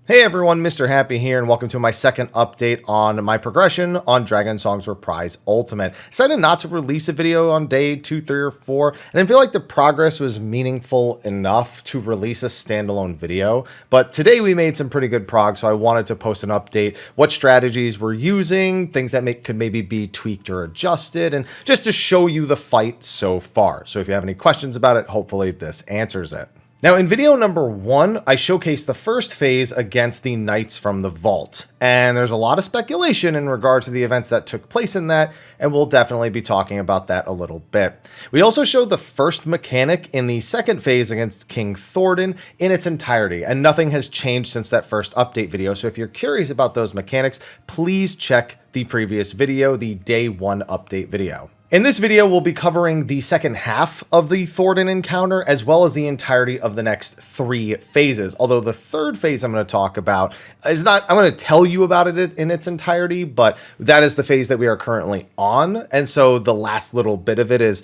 Hey everyone, Mr. Happy here, and welcome to my second update on my progression on Dragonsong's Reprise Ultimate. Decided not to release a video on day 2, 3, or 4, and I didn't feel like the progress was meaningful enough to release a standalone video. But today we made some pretty good prog, so I wanted to post an update, what strategies we're using, things that could maybe be tweaked or adjusted, and just to show you the fight so far. So if you have any questions about it, hopefully this answers it. Now, in video number 1, I showcased the first phase against the Knights from the Vault, and there's a lot of speculation in regard to the events that took place in that, and we'll definitely be talking about that a little bit. We also showed the first mechanic in the second phase against King Thordan in its entirety, and nothing has changed since that first update video, so if you're curious about those mechanics, please check the previous video, the day 1 update video. In this video, we'll be covering the second half of the Thordan encounter, as well as the entirety of the next 3 phases. Although the third phase I'm going to talk about is not, I'm going to tell you about it in its entirety, but that is the phase that we are currently on. And so the last little bit of it is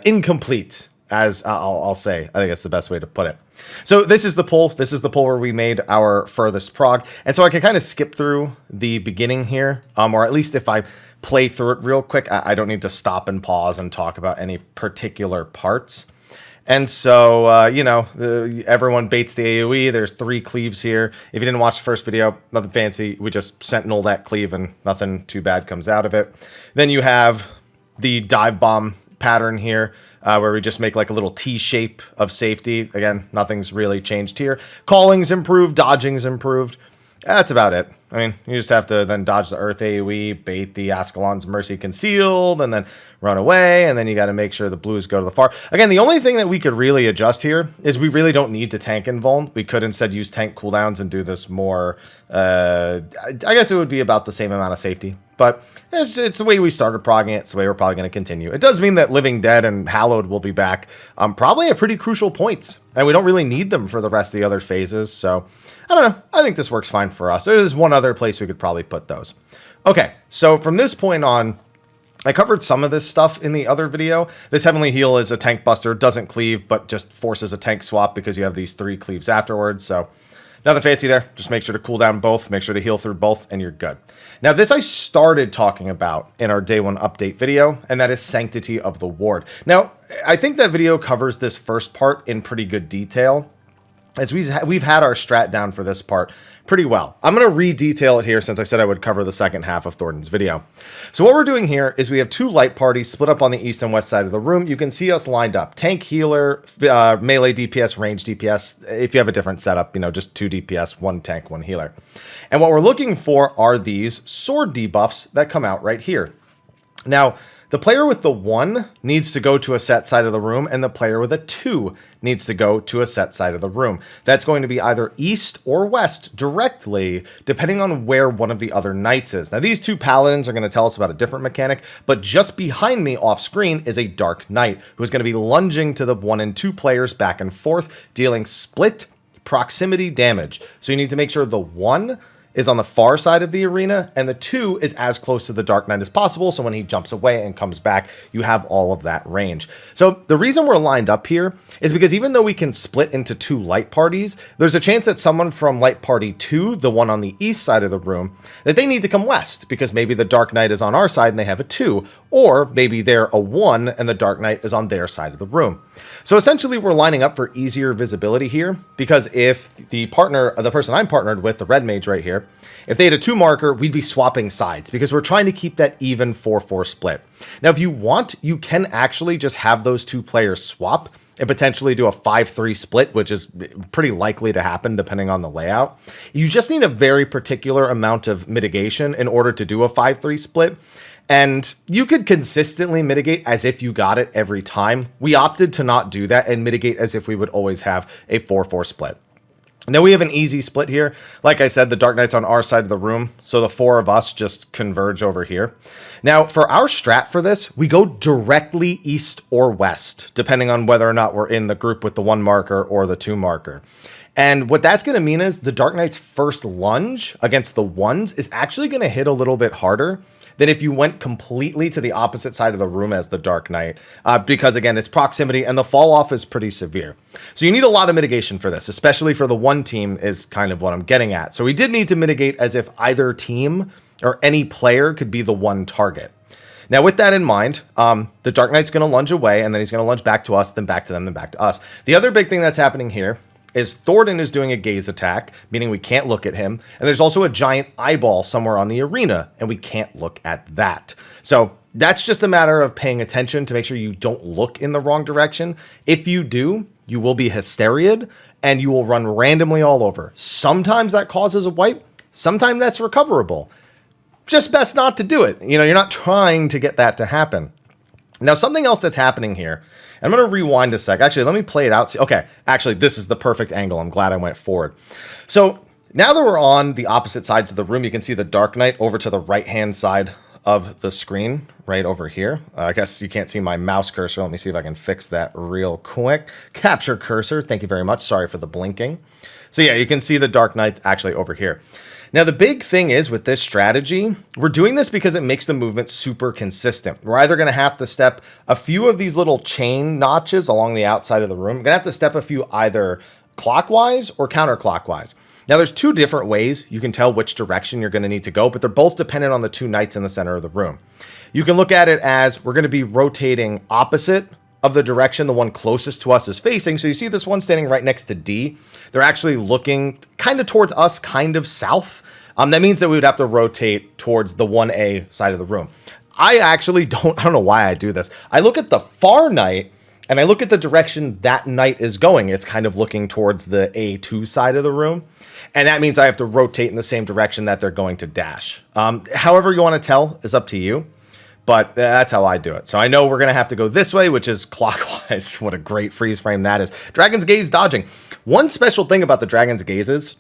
incomplete, as I'll say. I think that's the best way to put it. So this is the pull. This is the pull where we made our furthest prog. And so I can kind of skip through the beginning here, or at least if I play through it real quick, I don't need to stop and pause and talk about any particular parts. And so, everyone baits the AoE. There's 3 cleaves here. If you didn't watch the first video, nothing fancy. We just sentinel that cleave and nothing too bad comes out of it. Then you have the dive bomb pattern here, where we just make like a little T shape of safety. Again, nothing's really changed here. Calling's improved, dodging's improved. That's about it. I mean, you just have to then dodge the Earth AoE, bait the Ascalon's Mercy Concealed, and then run away, and then you got to make sure the blues go to the far. Again, the only thing that we could really adjust here is we really don't need to tank invuln. We could instead use tank cooldowns and do this more, I guess it would be about the same amount of safety. But it's the way we started progging it. It's the way we're probably going to continue. It does mean that Living Dead and Hallowed will be back probably at pretty crucial points, and we don't really need them for the rest of the other phases, so I don't know. I think this works fine for us. There's one other place we could probably put those. Okay, so from this point on, I covered some of this stuff in the other video. This Heavenly Heal is a tank buster, doesn't cleave, but just forces a tank swap because you have these 3 cleaves afterwards, so nothing fancy there. Just make sure to cool down both, make sure to heal through both, and you're good. Now, this I started talking about in our day 1 update video, and that is Sanctity of the Ward. Now, I think that video covers this first part in pretty good detail, as we've had our strat down for this part pretty well. I'm going to re-detail it here since I said I would cover the second half of Thordan's video. So what we're doing here is we have 2 light parties split up on the east and west side of the room. You can see us lined up. Tank, healer, melee DPS, range DPS. If you have a different setup, just 2 DPS, 1 tank, 1 healer. And what we're looking for are these sword debuffs that come out right here. Now, the player with the 1 needs to go to a set side of the room, and the player with a 2 needs to go to a set side of the room. That's going to be either east or west directly, depending on where one of the other knights is. Now, these 2 paladins are going to tell us about a different mechanic, but just behind me off screen is a dark knight who's going to be lunging to the 1 and 2 players back and forth, dealing split proximity damage. So you need to make sure the 1 is on the far side of the arena, and the 2 is as close to the Dark Knight as possible, so when he jumps away and comes back, you have all of that range. So the reason we're lined up here is because even though we can split into 2 light parties, there's a chance that someone from light party 2, the one on the east side of the room, that they need to come west, because maybe the Dark Knight is on our side and they have a 2, or maybe they're a 1 and the Dark Knight is on their side of the room. So essentially we're lining up for easier visibility here, because if the person I'm partnered with, the red mage right here, if they had a 2 marker, we'd be swapping sides because we're trying to keep that even 4-4 split. Now, if you want, you can actually just have those 2 players swap and potentially do a 5-3 split, which is pretty likely to happen depending on the layout. You just need a very particular amount of mitigation in order to do a 5-3 split. And you could consistently mitigate as if you got it every time. We opted to not do that and mitigate as if we would always have a 4-4 split. Now we have an easy split here. Like I said, the Dark Knight's on our side of the room, so the 4 of us just converge over here. Now, for our strat for this, we go directly east or west, depending on whether or not we're in the group with the 1 marker or the 2 marker. And what that's going to mean is the Dark Knight's first lunge against the 1s is actually going to hit a little bit harder than if you went completely to the opposite side of the room as the Dark Knight, because again, it's proximity and the fall off is pretty severe. So you need a lot of mitigation for this, especially for the one team is kind of what I'm getting at. So we did need to mitigate as if either team or any player could be the one target. Now, with that in mind, the Dark Knight's going to lunge away, and then he's going to lunge back to us, then back to them, then back to us. The other big thing that's happening here is Thornton is doing a gaze attack, meaning we can't look at him. And there's also a giant eyeball somewhere on the arena, and we can't look at that. So that's just a matter of paying attention to make sure you don't look in the wrong direction. If you do, you will be hysteria'd, and you will run randomly all over. Sometimes that causes a wipe. Sometimes that's recoverable. Just best not to do it. You know, you're not trying to get that to happen. Now, something else that's happening here, I'm going to rewind a sec. Actually, let me play it out. Okay, actually, this is the perfect angle. I'm glad I went forward. So now that we're on the opposite sides of the room, you can see the Dark Knight over to the right-hand side of the screen, right over here. I guess you can't see my mouse cursor. Let me see if I can fix that real quick. Capture cursor. Thank you very much. Sorry for the blinking. So yeah, you can see the Dark Knight actually over here. Now, the big thing is with this strategy, we're doing this because it makes the movement super consistent. We're either going to have to step a few of these little chain notches along the outside of the room. We're going to have to step a few either clockwise or counterclockwise. Now, there's two different ways you can tell which direction you're going to need to go, but they're both dependent on the two knights in the center of the room. You can look at it as we're going to be rotating opposite of the direction the one closest to us is facing. So you see this one standing right next to D. They're actually looking kind of towards us, kind of south. That means that we would have to rotate towards the 1A side of the room. I don't know why I do this. I look at the far knight and I look at the direction that knight is going. It's kind of looking towards the A2 side of the room. And that means I have to rotate in the same direction that they're going to dash. However you want to tell is up to you. But that's how I do it. So I know we're going to have to go this way, which is clockwise. What a great freeze frame that is. Dragon's Gaze dodging. One special thing about the Dragon's Gazes,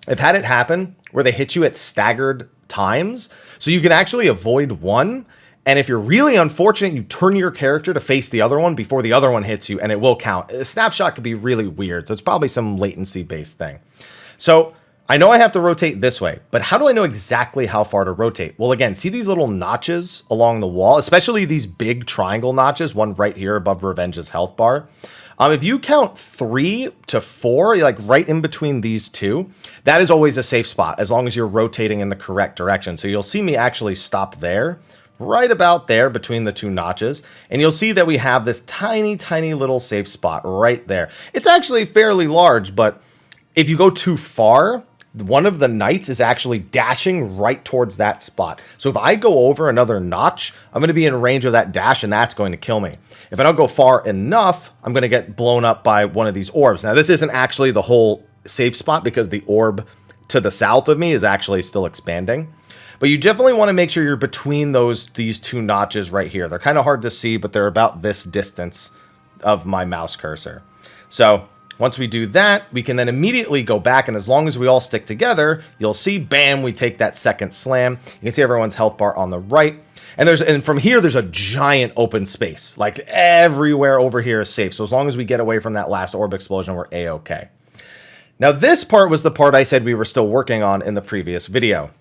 I've had it happen where they hit you at staggered times. So you can actually avoid one. And if you're really unfortunate, you turn your character to face the other one before the other one hits you, and it will count. A snapshot could be really weird. So it's probably some latency-based thing. So I know I have to rotate this way, but how do I know exactly how far to rotate? Well, again, see these little notches along the wall, especially these big triangle notches, one right here above Revenge's health bar. If you count 3 to 4, like right in between these two, that is always a safe spot as long as you're rotating in the correct direction. So you'll see me actually stop there, right about there between the two notches. And you'll see that we have this tiny, tiny little safe spot right there. It's actually fairly large, but if you go too far, one of the knights is actually dashing right towards that spot. So if I go over another notch, I'm going to be in range of that dash, and that's going to kill me. If I don't go far enough, I'm going to get blown up by one of these orbs. Now, this isn't actually the whole safe spot because the orb to the south of me is actually still expanding. But you definitely want to make sure you're between these two notches right here. They're kind of hard to see, but they're about this distance of my mouse cursor. So once we do that, we can then immediately go back, and as long as we all stick together, you'll see, bam, we take that second slam. You can see everyone's health bar on the right. And from here, there's a giant open space. Like everywhere over here is safe. So as long as we get away from that last orb explosion, we're A-okay. Now, this part was the part I said we were still working on in the previous video.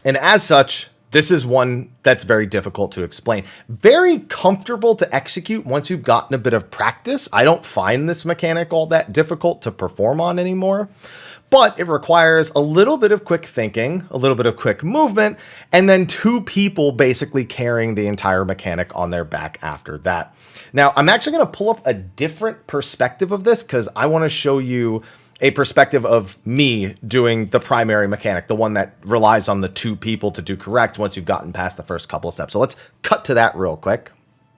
And as such, this is one that's very difficult to explain. Very comfortable to execute once you've gotten a bit of practice. I don't find this mechanic all that difficult to perform on anymore. But it requires a little bit of quick thinking, a little bit of quick movement, and then two people basically carrying the entire mechanic on their back after that. Now, I'm actually going to pull up a different perspective of this because I want to show you a perspective of me doing the primary mechanic, the one that relies on the two people to do correct once you've gotten past the first couple of steps. So let's cut to that real quick.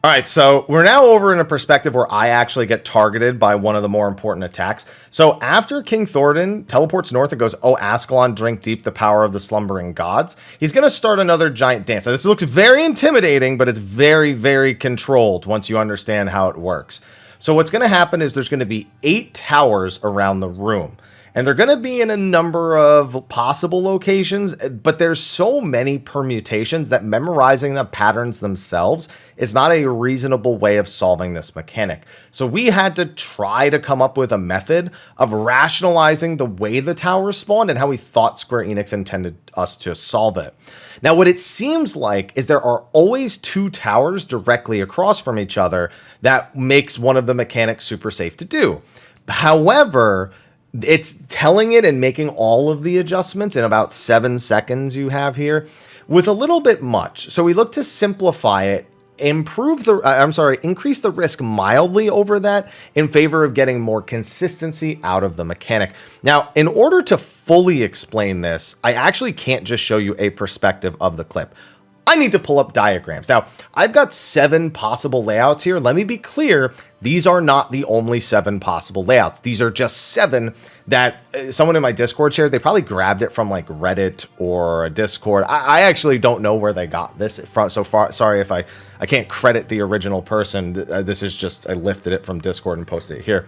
All right, so we're now over in a perspective where I actually get targeted by one of the more important attacks. So after King Thornton teleports north and goes, "Oh, Ascalon, drink deep the power of the slumbering gods," he's going to start another giant dance. Now, this looks very intimidating, but it's very, very controlled once you understand how it works. So what's going to happen is there's going to be 8 towers around the room. And they're going to be in a number of possible locations, but there's so many permutations that memorizing the patterns themselves is not a reasonable way of solving this mechanic. So we had to try to come up with a method of rationalizing the way the towers spawned and how we thought Square Enix intended us to solve it. Now, what it seems like is there are always two towers directly across from each other that makes one of the mechanics super safe to do. However, it's telling it and making all of the adjustments in about 7 seconds you have here was a little bit much. So we looked to simplify it, increase the risk mildly over that in favor of getting more consistency out of the mechanic. Now, in order to fully explain this, I actually can't just show you a perspective of the clip. I need to pull up diagrams. Now, I've got 7 possible layouts here. Let me be clear. These are not the only 7 possible layouts. These are just 7 that someone in my Discord shared. They probably grabbed it from like Reddit or a Discord. I actually don't know where they got this from so far. Sorry if I can't credit the original person. This is just, I lifted it from Discord and posted it here.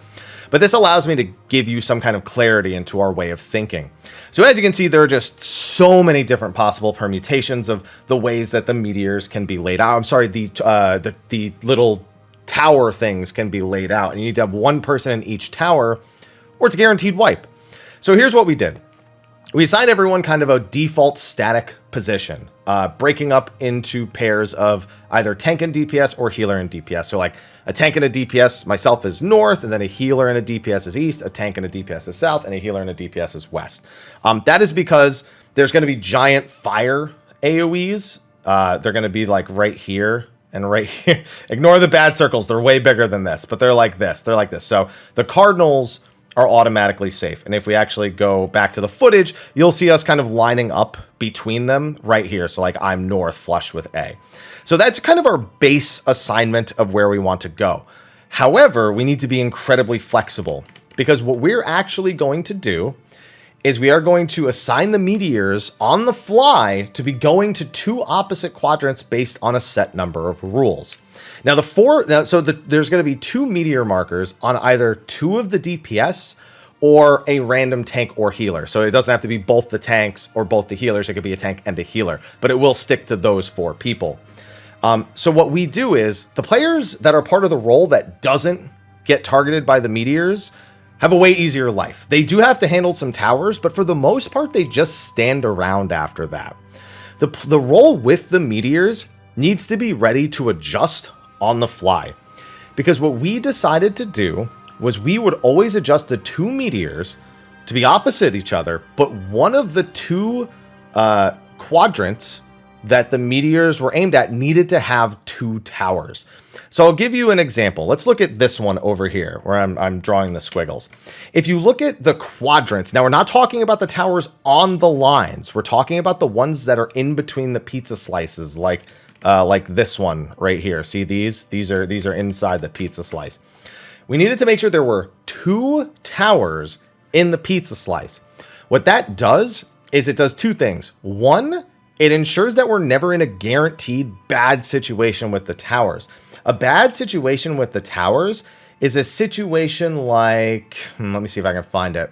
But this allows me to give you some kind of clarity into our way of thinking. So as you can see, there are just so many different possible permutations of the ways that the meteors can be laid out. I'm sorry, the little tower things can be laid out. And you need to have one person in each tower or it's a guaranteed wipe. So here's what we did. We assigned everyone kind of a default static position, breaking up into pairs of either tank and DPS or healer and DPS. So like a tank and a DPS, myself is north, and then a healer and a DPS is east, a tank and a DPS is south, and a healer and a DPS is west. That is because there's going to be giant fire AoEs. They're going to be like right here and right here. Ignore the bad circles. They're way bigger than this, but they're like this. They're like this. So the cardinals are automatically safe. And if we actually go back to the footage, you'll see us kind of lining up between them right here. So like I'm north flush with A. So that's kind of our base assignment of where we want to go. However, we need to be incredibly flexible because what we're actually going to do is we are going to assign the meteors on the fly to be going to 2 opposite quadrants based on a set number of rules. Now there's going to be 2 meteor markers on either 2 of the DPS or a random tank or healer. So it doesn't have to be both the tanks or both the healers. It could be a tank and a healer, but it will stick to those 4 people. So what we do is the players that are part of the role that doesn't get targeted by the meteors have a way easier life. They do have to handle some towers, but for the most part, they just stand around after that. The role with the meteors needs to be ready to adjust on the fly. Because what we decided to do was we would always adjust the 2 meteors to be opposite each other, but one of the 2 quadrants that the meteors were aimed at needed to have 2 towers. So I'll give you an example. Let's look at this one over here where I'm drawing the squiggles. If you look at the quadrants, now we're not talking about the towers on the lines. We're talking about the ones that are in between the pizza slices, like this one right here. See these? These are inside the pizza slice. We needed to make sure there were 2 towers in the pizza slice. What that does is it does 2 things. One, it ensures that we're never in a guaranteed bad situation with the towers. A bad situation with the towers is a situation like, let me see if I can find it.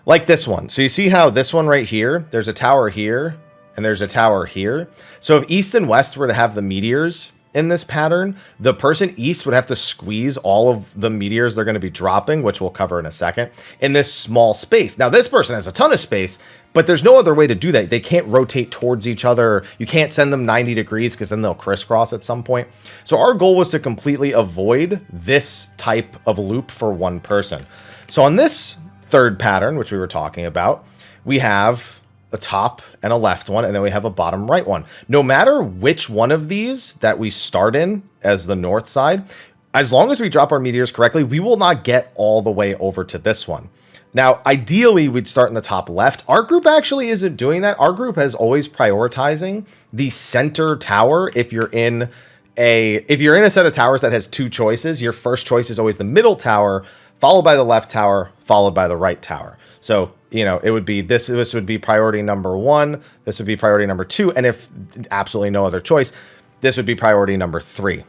Like this one. So you see how this one right here, there's a tower here and there's a tower here. So if east and west were to have the meteors in this pattern, the person east would have to squeeze all of the meteors they're going to be dropping, which we'll cover in a second, in this small space. Now this person has a ton of space, but there's no other way to do that. They can't rotate towards each other. You can't send them 90 degrees because then they'll crisscross at some point. So our goal was to completely avoid this type of loop for one person. So on this third pattern, which we were talking about, we have a top and a left one, and then we have a bottom right one. No matter which one of these that we start in as the north side, as long as we drop our meteors correctly, we will not get all the way over to this one. Now, ideally, we'd start in the top left. Our group actually isn't doing that. Our group has always prioritizing the center tower. If you're in a set of towers that has 2 choices, your first choice is always the middle tower, followed by the left tower, followed by the right tower. So, you know, it would be this would be priority number 1. This would be priority number 2. And if absolutely no other choice, this would be priority number 3.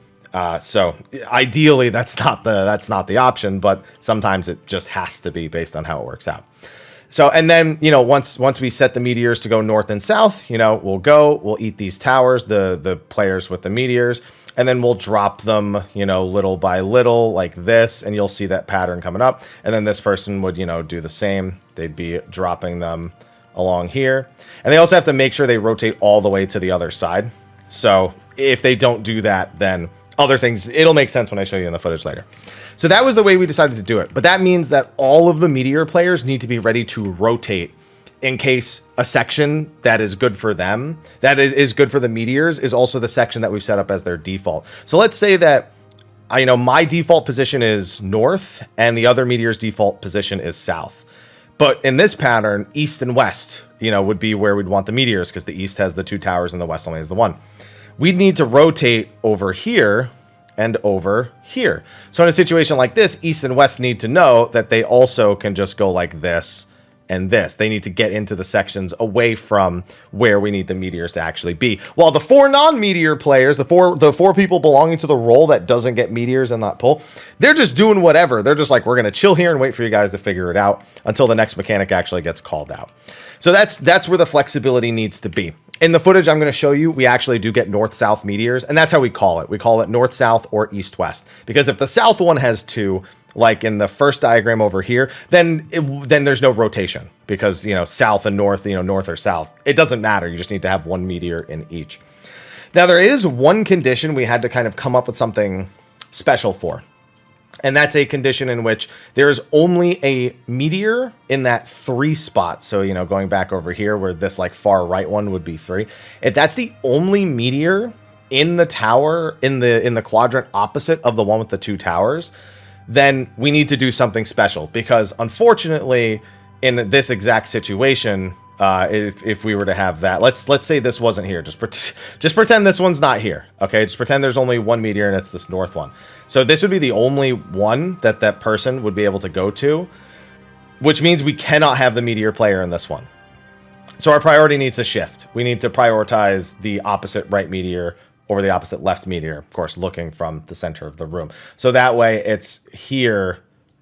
So ideally that's not the option, but sometimes it just has to be based on how it works out. So, and then, you know, once we set the meteors to go north and south, you know, we'll eat these towers, the players with the meteors, and then we'll drop them, you know, little by little like this, and you'll see that pattern coming up. And then this person would, you know, do the same. They'd be dropping them along here. And they also have to make sure they rotate all the way to the other side. So if they don't do that, then other things, it'll make sense when I show you in the footage later. So that was the way we decided to do it. But that means that all of the meteor players need to be ready to rotate in case a section that is good for them, that is good for the meteors, is also the section that we've set up as their default. So let's say that, you know, my default position is north and the other meteor's default position is south. But in this pattern, east and west, you know, would be where we'd want the meteors, because the east has the 2 towers and the west only has the 1. We'd need to rotate over here and over here. So in a situation like this, east and west need to know that they also can just go like this and this. They need to get into the sections away from where we need the meteors to actually be. While the 4 non-meteor players, the four people belonging to the role that doesn't get meteors in that pull, they're just doing whatever. They're just like, we're going to chill here and wait for you guys to figure it out until the next mechanic actually gets called out. So that's where the flexibility needs to be. In the footage I'm going to show you, we actually do get north-south meteors, and that's how we call it. We call it north-south or east-west, because if the south one has 2, like in the first diagram over here, then there's no rotation, because, you know, south and north, you know, north or south, it doesn't matter. You just need to have 1 meteor in each. Now, there is one condition we had to kind of come up with something special for. And that's a condition in which there is only a meteor in that 3 spot. So, you know, going back over here where this like far right one would be 3. If that's the only meteor in the tower, in the quadrant opposite of the one with the 2 towers, then we need to do something special, because unfortunately in this exact situation, if we were to have that, let's say this wasn't here, just pretend this one's not here. Okay, just pretend there's only 1 meteor and it's this north one. So this would be the only one that person would be able to go to, which means we cannot have the meteor player in this one. So our priority needs to shift. We need to prioritize the opposite right meteor over the opposite left meteor, of course, looking from the center of the room. So that way it's here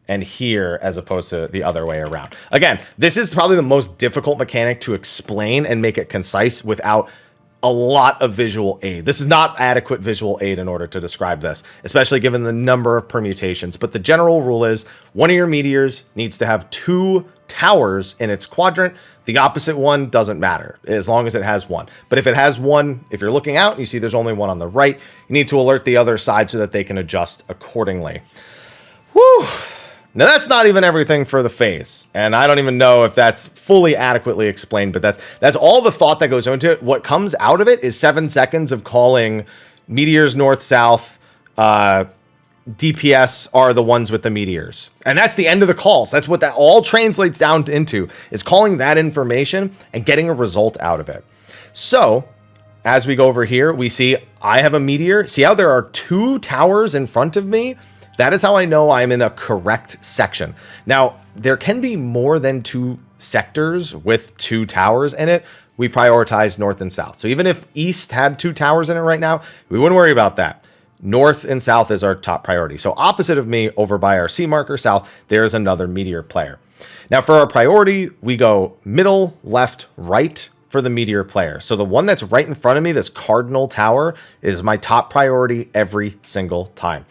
and here as opposed to the other way around. Again, this is probably the most difficult mechanic to explain and make it concise without a lot of visual aid. This is not adequate visual aid in order to describe this, especially given the number of permutations. But the general rule is one of your meteors needs to have 2 towers in its quadrant. The opposite one doesn't matter as long as it has 1. But if it has 1, if you're looking out and you see there's only 1 on the right, you need to alert the other side so that they can adjust accordingly. Whew. Now, that's not even everything for the phase, and I don't even know if that's fully adequately explained, but that's all the thought that goes into it. What comes out of it is 7 seconds of calling meteors north-south, DPS are the ones with the meteors. And that's the end of the calls. That's what that all translates down into, is calling that information and getting a result out of it. So, as we go over here, we see I have a meteor. See how there are 2 towers in front of me? That is how I know I'm in a correct section. Now, there can be more than 2 sectors with 2 towers in it. We prioritize north and south. So even if east had 2 towers in it right now, we wouldn't worry about that. North and south is our top priority. So opposite of me, over by our C marker south, there's another meteor player. Now for our priority, we go middle, left, right for the meteor player. So the one that's right in front of me, this cardinal tower, is my top priority every single time.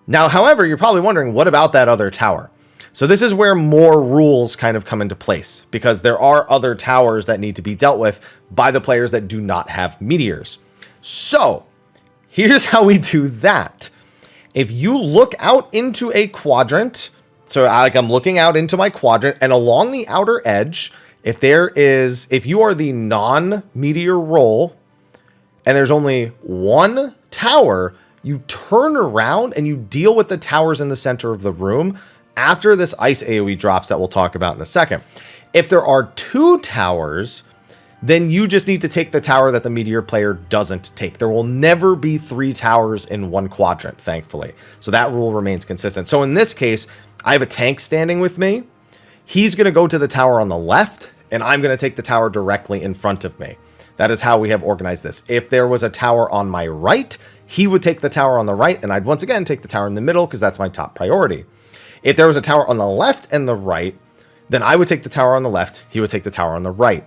Now, however, you're probably wondering, what about that other tower? So this is where more rules kind of come into place, because there are other towers that need to be dealt with by the players that do not have meteors. So here's how we do that. If you look out into a quadrant, so like I'm looking out into my quadrant, and along the outer edge, if you are the non-meteor role and there's only 1 tower, you turn around and you deal with the towers in the center of the room after this ice AoE drops that we'll talk about in a second. If there are 2 towers, then you just need to take the tower that the meteor player doesn't take. There will never be 3 towers in 1 quadrant, thankfully. So that rule remains consistent. So in this case, I have a tank standing with me. He's going to go to the tower on the left, and I'm going to take the tower directly in front of me. That is how we have organized this. If there was a tower on my right, he would take the tower on the right, and I'd once again take the tower in the middle because that's my top priority. If there was a tower on the left and the right, then I would take the tower on the left, he would take the tower on the right.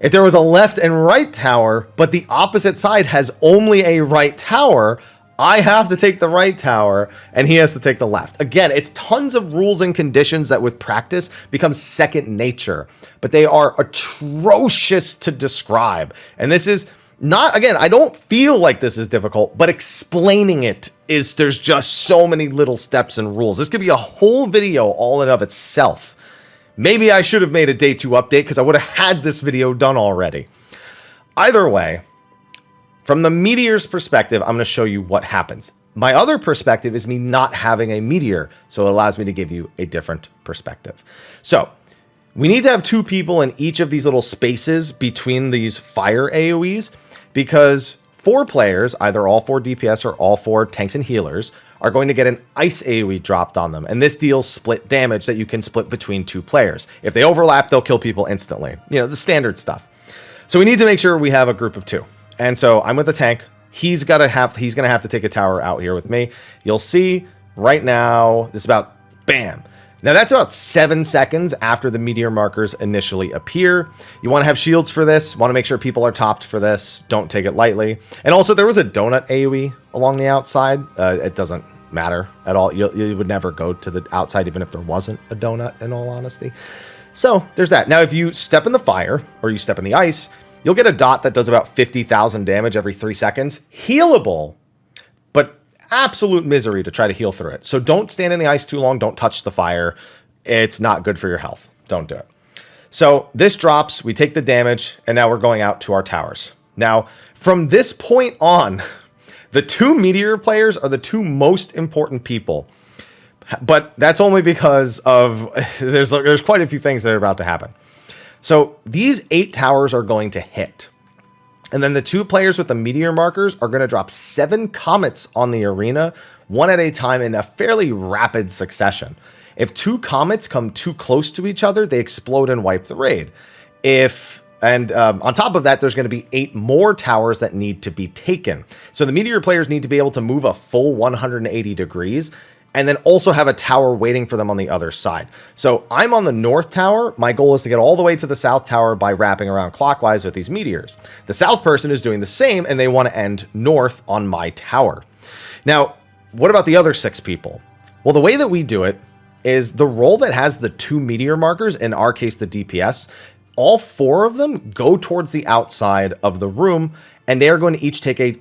If there was a left and right tower, but the opposite side has only a right tower, I have to take the right tower and he has to take the left. Again, it's tons of rules and conditions that with practice become second nature, but they are atrocious to describe. And this is not, again, I don't feel like this is difficult, but explaining it is, there's just so many little steps and rules. This could be a whole video all in of itself. Maybe I should have made a day 2 update because I would have had this video done already. Either way, from the meteor's perspective, I'm going to show you what happens. My other perspective is me not having a meteor, so it allows me to give you a different perspective. So we need to have 2 people in each of these little spaces between these fire AoEs, because 4 players, either all 4 DPS or all 4 tanks and healers, are going to get an ice AoE dropped on them. And this deals split damage that you can split between 2 players. If they overlap, they'll kill people instantly. You know, the standard stuff. So we need to make sure we have a group of 2. And so I'm with the tank. He's going to have to take a tower out here with me. You'll see right now, this is about, bam. Now that's about 7 seconds after the meteor markers initially appear. You want to have shields for this. Want to make sure people are topped for this. Don't take it lightly. And also there was a donut AoE along the outside. It doesn't matter at all. You would never go to the outside even if there wasn't a donut, in all honesty. So there's that. Now if you step in the fire or you step in the ice, you'll get a dot that does about 50,000 damage every 3 seconds. Healable, but absolute misery to try to heal through it. So don't stand in the ice too long. Don't touch the fire. It's not good for your health. Don't do it. So this drops, we take the damage, and now we're going out to our towers. Now, from this point on, the 2 meteor players are the 2 most important people. But that's only because of there's quite a few things that are about to happen. So these 8 towers are going to hit. And then the 2 players with the meteor markers are going to drop 7 comets on the arena, one at a time in a fairly rapid succession. If 2 comets come too close to each other, they explode and wipe the raid. On top of that, there's going to be 8 more towers that need to be taken. So the meteor players need to be able to move a full 180 degrees and then also have a tower waiting for them on the other side. So I'm on the north tower. My goal is to get all the way to the south tower by wrapping around clockwise with these meteors. The south person is doing the same, and they want to end north on my tower. Now, what about the other 6 people? Well, the way that we do it is the role that has the 2 meteor markers, in our case, the DPS, all 4 of them go towards the outside of the room, and they are going to each take a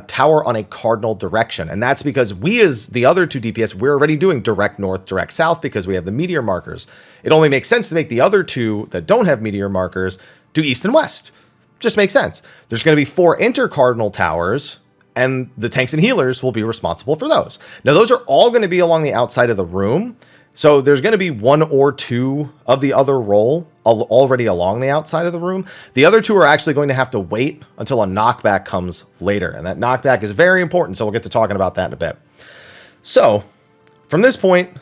tower on a cardinal direction. And that's because we, as the other 2 DPS, we're already doing direct north, direct south because we have the meteor markers. It only makes sense to make the other 2 that don't have meteor markers do east and west. Just makes sense. There's going to be 4 intercardinal towers, and the tanks and healers will be responsible for those. Now, those are all going to be along the outside of the room. So there's going to be 1 or 2 of the other role already along the outside of the room. The other 2 are actually going to have to wait until a knockback comes later. And that knockback is very important. So we'll get to talking about that in a bit. So from this point,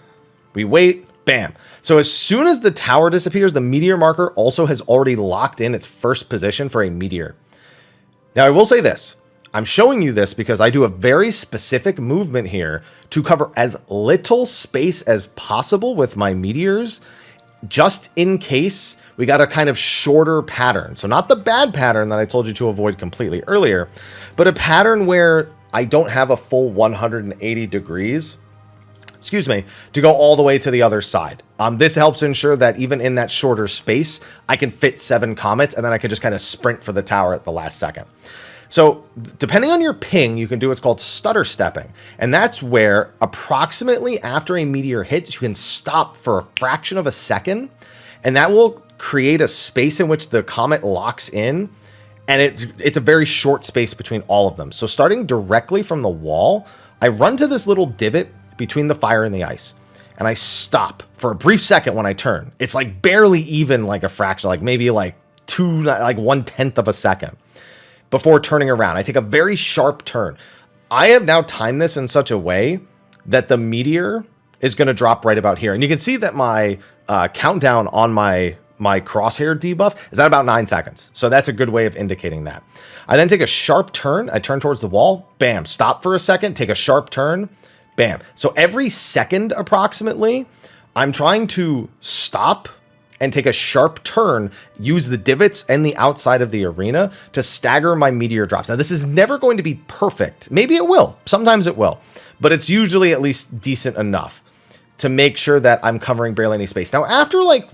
we wait, bam. So as soon as the tower disappears, the meteor marker also has already locked in its first position for a meteor. Now, I will say this. I'm showing you this because I do a very specific movement here to cover as little space as possible with my meteors, just in case we got a kind of shorter pattern. So not the bad pattern that I told you to avoid completely earlier, but a pattern where I don't have a full 180 degrees, to go all the way to the other side. This helps ensure that even in that shorter space, I can fit 7 comets, and then I can just kind of sprint for the tower at the last second. So depending on your ping, you can do what's called stutter stepping. And that's where approximately after a meteor hits, you can stop for a fraction of a second. And that will create a space in which the comet locks in. And it's a very short space between all of them. So starting directly from the wall, I run to this little divot between the fire and the ice. And I stop for a brief second when I turn. It's like barely even like a fraction, like maybe like 1/10 of a second. Before turning around, I take a very sharp turn. I have now timed this in such a way that the meteor is going to drop right about here. And you can see that my countdown on my crosshair debuff is at about 9 seconds. So that's a good way of indicating that. I then take a sharp turn. I turn towards the wall. Bam. Stop for a second. Take a sharp turn. Bam. So every second approximately, I'm trying to stop and take a sharp turn, use the divots and the outside of the arena to stagger my meteor drops. Now, this is never going to be perfect. Maybe it will. Sometimes it will. But it's usually at least decent enough to make sure that I'm covering barely any space. Now, after like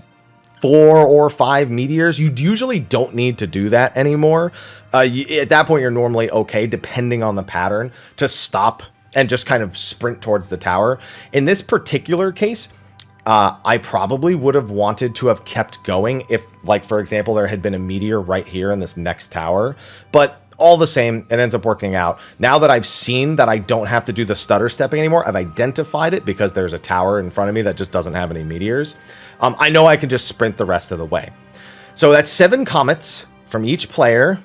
4 or 5 meteors, you usually don't need to do that anymore. At that point, you're normally okay, depending on the pattern, to stop and just kind of sprint towards the tower. In this particular case, I probably would have wanted to have kept going if, like, for example, there had been a meteor right here in this next tower. But all the same, it ends up working out. Now that I've seen that I don't have to do the stutter stepping anymore, I've identified it because there's a tower in front of me that just doesn't have any meteors. I know I can just sprint the rest of the way. So that's 7 comets from each player,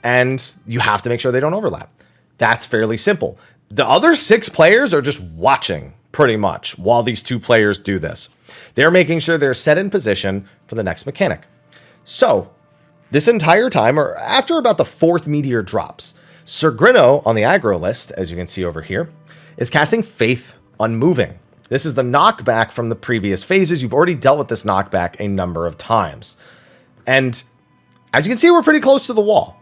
and you have to make sure they don't overlap. That's fairly simple. The other 6 players are just watching, pretty much, while these 2 players do this. They're making sure they're set in position for the next mechanic. So, this entire time, or after about the 4th meteor drops, Sir Grinno on the aggro list, as you can see over here, is casting Faith Unmoving. This is the knockback from the previous phases. You've already dealt with this knockback a number of times. And as you can see, we're pretty close to the wall.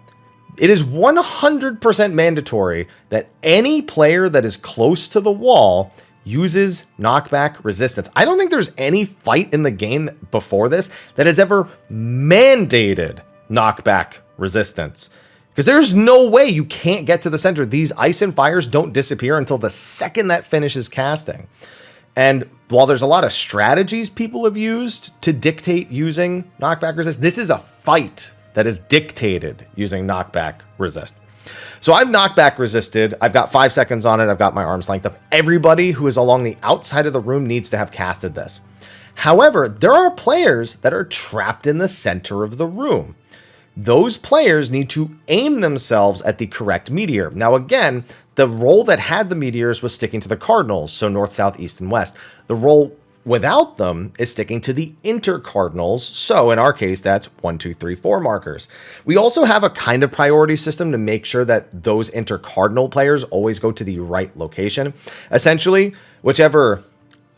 It is 100% mandatory that any player that is close to the wall uses knockback resistance. I don't think there's any fight in the game before this that has ever mandated knockback resistance, because there's no way you can't get to the center. These ice and fires don't disappear until the second that finishes casting. And while there's a lot of strategies people have used to dictate using knockback resist, this is a fight that is dictated using knockback resist. So I've knockback resisted. I've got 5 seconds on it. I've got my arms length up. Everybody who is along the outside of the room needs to have casted this. However, there are players that are trapped in the center of the room. Those players need to aim themselves at the correct meteor. Now, again, the roll that had the meteors was sticking to the cardinals, so north, south, east, and west. The roll without them is sticking to the intercardinals, so in our case, that's 1, 2, 3, 4 markers. We also have a kind of priority system to make sure that those intercardinal players always go to the right location. Essentially, whichever...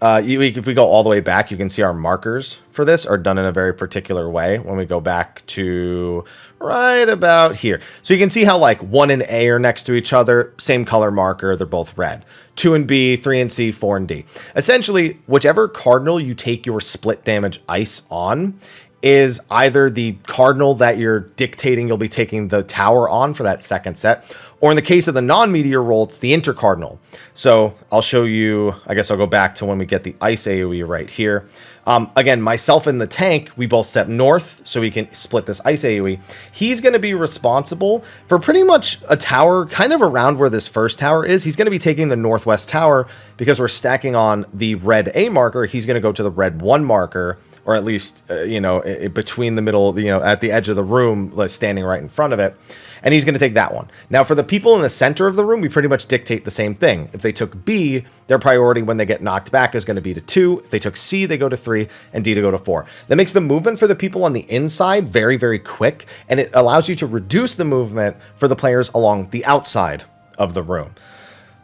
if we go all the way back, you can see our markers for this are done in a very particular way when we go back to right about here. So you can see how like 1 and A are next to each other, same color marker, they're both red. 2 and B, 3 and C, 4 and D. Essentially, whichever cardinal you take your split damage ice on is either the cardinal that you're dictating you'll be taking the tower on for that second set, or in the case of the non-meteor roll, it's the intercardinal. So I'll show you, I guess I'll go back to when we get the ice AoE right here. Again, myself and the tank, we both step north so we can split this ice AoE. He's going to be responsible for pretty much a tower kind of around where this first tower is. He's going to be taking the northwest tower because we're stacking on the red A marker. He's going to go to the red 1 marker, or at least, between the middle, at the edge of the room, standing right in front of it. And he's going to take that one. Now, for the people in the center of the room, we pretty much dictate the same thing. If they took B, their priority when they get knocked back is going to be to 2. If they took C, they go to 3, and D to go to 4. That makes the movement for the people on the inside very, very quick, and it allows you to reduce the movement for the players along the outside of the room.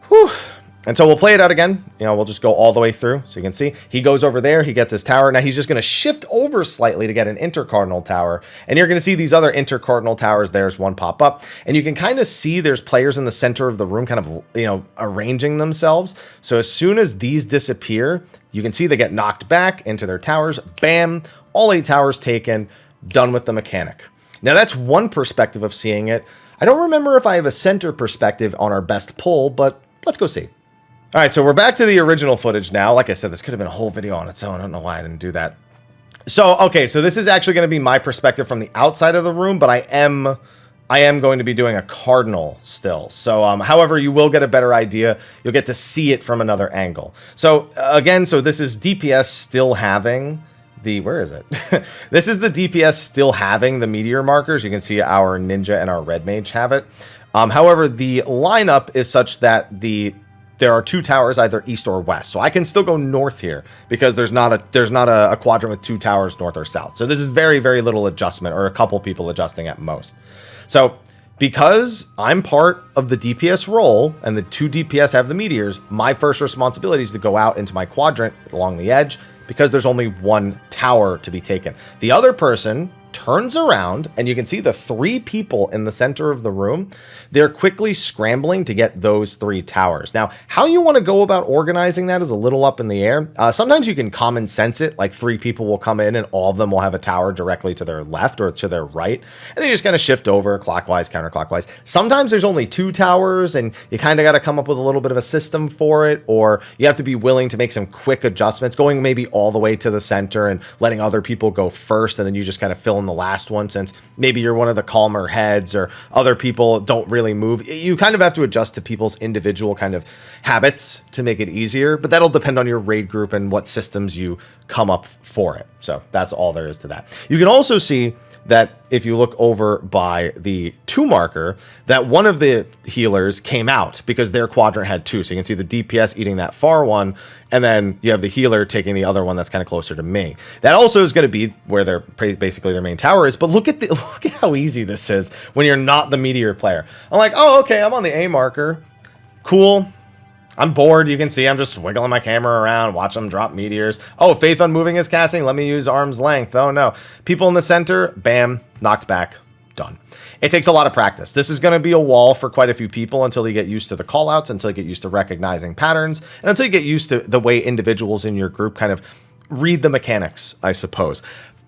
Whew. And so we'll play it out again. We'll just go all the way through. So you can see he goes over there. He gets his tower. Now he's just going to shift over slightly to get an intercardinal tower. And you're going to see these other intercardinal towers. There's one pop up. And you can kind of see there's players in the center of the room kind of, arranging themselves. So as soon as these disappear, you can see they get knocked back into their towers. Bam! All 8 towers taken. Done with the mechanic. Now that's one perspective of seeing it. I don't remember if I have a center perspective on our best pull, but let's go see. All right, so we're back to the original footage now. Like I said, this could have been a whole video on its own. I don't know why I didn't do that. So, okay, so this is actually going to be my perspective from the outside of the room, but I am going to be doing a cardinal still. So, however, you will get a better idea. You'll get to see it from another angle. So, again, this is DPS still having the... Where is it? This is the DPS still having the meteor markers. You can see our ninja and our red mage have it. However, the lineup is such that there are 2 towers either east or west. So I can still go north here because there's not a quadrant with 2 towers north or south. So this is very, very little adjustment, or a couple people adjusting at most. So because I'm part of the DPS role and the 2 DPS have the meteors, my first responsibility is to go out into my quadrant along the edge, because there's only one tower to be taken. The other person turns around, and you can see the 3 people in the center of the room. They're quickly scrambling to get those 3 towers. Now, how you want to go about organizing that is a little up in the air. Sometimes you can common sense it, like 3 people will come in and all of them will have a tower directly to their left or to their right, and they just kind of shift over clockwise, counterclockwise. Sometimes there's only 2 towers, and you kind of got to come up with a little bit of a system for it, or you have to be willing to make some quick adjustments, going maybe all the way to the center and letting other people go first, and then you just kind of fill in the last one, since maybe you're one of the calmer heads or other people don't really move. You kind of have to adjust to people's individual kind of habits to make it easier, but that'll depend on your raid group and what systems you come up for it. So that's all there is to that. You can also see that if you look over by the 2 marker, that one of the healers came out because their quadrant had 2. So you can see the DPS eating that far one, and then you have the healer taking the other one that's kind of closer to me. That also is going to be where their basically their main tower is. But look at how easy this is when you're not the meteor player. I'm like, oh, okay, I'm on the A marker. Cool. I'm bored. You can see I'm just wiggling my camera around, watch them drop meteors. Oh, Faith Unmoving is casting. Let me use arm's length. Oh, no. People in the center, bam, knocked back, done. It takes a lot of practice. This is going to be a wall for quite a few people until you get used to the callouts, until you get used to recognizing patterns, and until you get used to the way individuals in your group kind of read the mechanics, I suppose.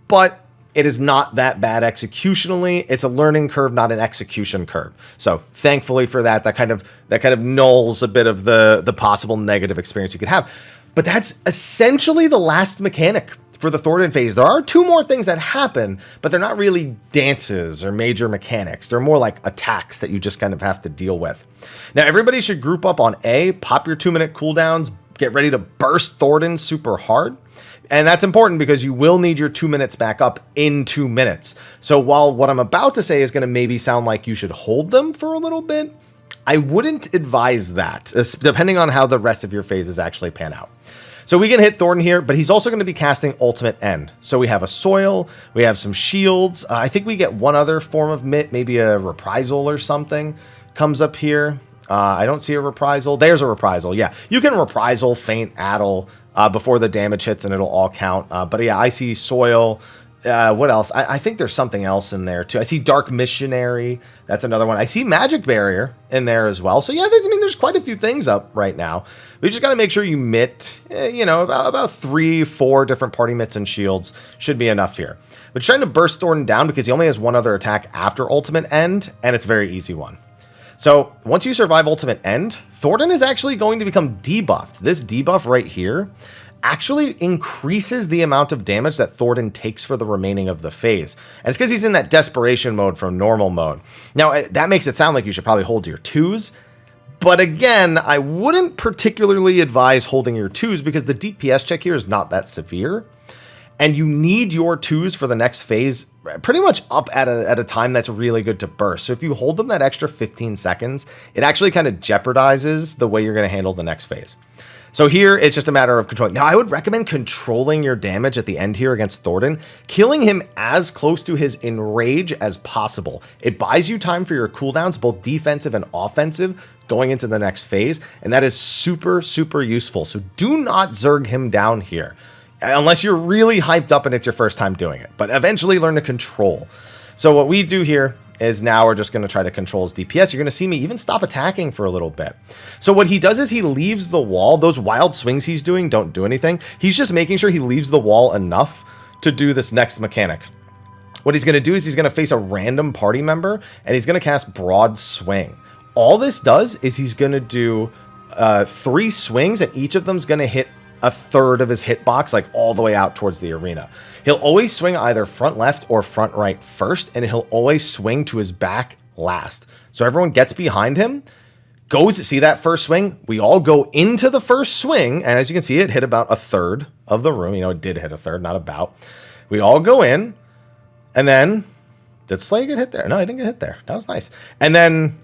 But it is not that bad executionally. It's a learning curve, not an execution curve. So thankfully for that, that kind of nulls a bit of the possible negative experience you could have. But that's essentially the last mechanic for the Thornton phase. There are 2 more things that happen, but they're not really dances or major mechanics. They're more like attacks that you just kind of have to deal with. Now, everybody should group up on A, pop your 2-minute cooldowns, get ready to burst Thornton super hard. And that's important because you will need your 2 minutes back up in 2 minutes. So while what I'm about to say is going to maybe sound like you should hold them for a little bit, I wouldn't advise that, depending on how the rest of your phases actually pan out. So we can hit Thornton here, but he's also going to be casting Ultimate End. So we have a Soil, we have some shields. I think we get one other form of Mitt, maybe a Reprisal or something comes up here. I don't see a Reprisal. There's a Reprisal. Yeah, you can Reprisal, Feint, Addle before the damage hits, and it'll all count. But yeah, I see Soil. What else? I think there's something else in there too. I see Dark Missionary. That's another one. I see Magic Barrier in there as well. So yeah, there's quite a few things up right now. We just got to make sure you mitt, about 3-4 different party mitts and shields should be enough here. But trying to burst Thornton down because he only has one other attack after Ultimate End, and it's a very easy one. So once you survive Ultimate End, Thornton is actually going to become debuffed. This debuff right here actually increases the amount of damage that Thornton takes for the remaining of the phase. And it's because he's in that desperation mode from normal mode. Now, that makes it sound like you should probably hold your 2s. But again, I wouldn't particularly advise holding your 2s because the DPS check here is not that severe. And you need your 2s for the next phase pretty much up at a time that's really good to burst. So if you hold them that extra 15 seconds, it actually kind of jeopardizes the way you're going to handle the next phase. So here, it's just a matter of controlling. Now, I would recommend controlling your damage at the end here against Thornton, killing him as close to his enrage as possible. It buys you time for your cooldowns, both defensive and offensive, going into the next phase, and that is super, super useful. So do not Zerg him down here, unless you're really hyped up and it's your first time doing it. But eventually learn to control. So what we do here is now we're just going to try to control his DPS. You're going to see me even stop attacking for a little bit. So what he does is he leaves the wall. Those wild swings he's doing don't do anything. He's just making sure he leaves the wall enough to do this next mechanic. What he's going to do is he's going to face a random party member, and he's going to cast Broad Swing. All this does is he's going to do 3 swings, and each of them's going to hit a third of his hitbox, like all the way out towards the arena. He'll always swing either front left or front right first, and he'll always swing to his back last. So everyone gets behind him, goes to see that first swing. We all go into the first swing, and as you can see, it hit about a third of the room. It did hit a third, not about. We all go in, and then did Slay get hit there? No, he didn't get hit there. That was nice. And then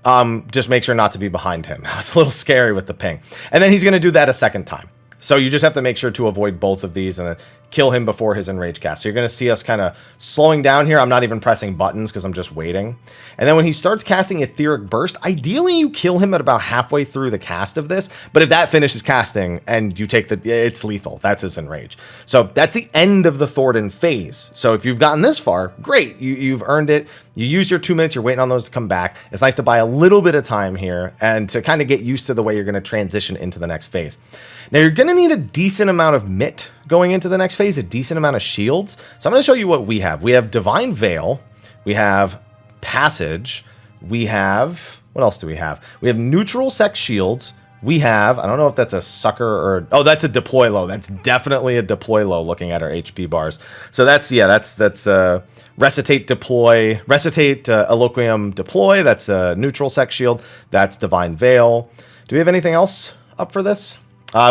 just make sure not to be behind him. That was a little scary with the ping. And then he's going to do that a second time. So you just have to make sure to avoid both of these and then kill him before his enrage cast. So you're going to see us kind of slowing down here. I'm not even pressing buttons because I'm just waiting. And then when he starts casting Etheric Burst, ideally you kill him at about halfway through the cast of this. But if that finishes casting and you take it's lethal. That's his enrage. So that's the end of the Thornton phase. So if you've gotten this far, great. You've earned it. You use your 2 minutes. You're waiting on those to come back. It's nice to buy a little bit of time here and to kind of get used to the way you're going to transition into the next phase. Now, you're going to need a decent amount of MIT going into the next phase, a decent amount of shields. So I'm going to show you what we have. We have Divine Veil. We have Passage. We have... What else do we have? We have Neutral Sec Shields. We have... I don't know if that's a sucker or... Oh, that's a Deploy Low. That's definitely a Deploy Low looking at our HP bars. So that's... Yeah, that's Recitate Deploy... Recitate Eloquium Deploy. That's a Neutral Sec Shield. That's Divine Veil. Do we have anything else up for this?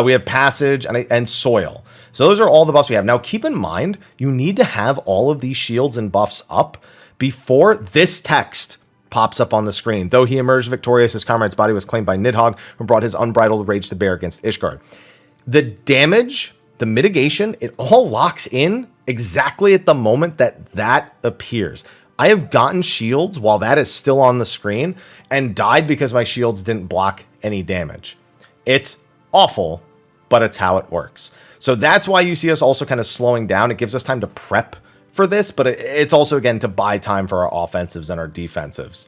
We have Passage and Soil. So those are all the buffs we have. Now, keep in mind, you need to have all of these shields and buffs up before this text pops up on the screen. Though he emerged victorious, his comrade's body was claimed by Nidhogg, who brought his unbridled rage to bear against Ishgard. The damage, the mitigation, it all locks in exactly at the moment that appears. I have gotten shields while that is still on the screen and died because my shields didn't block any damage. It's awful, but it's how it works. So that's why you see us also kind of slowing down. It gives us time to prep for this, but it's also, again, to buy time for our offensives and our defensives.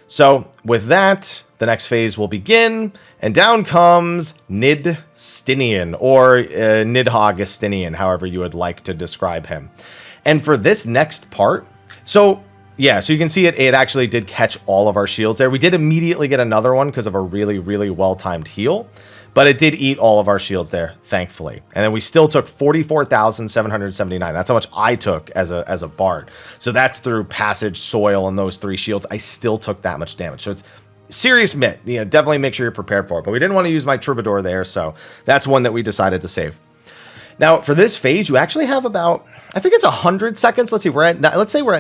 So with that, the next phase will begin, and down comes Nidstinian, or Nidhoggistinian, however you would like to describe him. And for this next part, so you can see it actually did catch all of our shields there. We did immediately get another one because of a really, really well-timed heal. But it did eat all of our shields there, thankfully. And then we still took 44,779. That's how much I took as a bard. So that's through Passage, Soil, and those 3 shields. I still took that much damage. So it's serious mitt. Definitely make sure you're prepared for it. But we didn't want to use my Troubadour there, so that's one that we decided to save. Now, for this phase, you actually have about, I think it's 100 seconds. Let's say we're at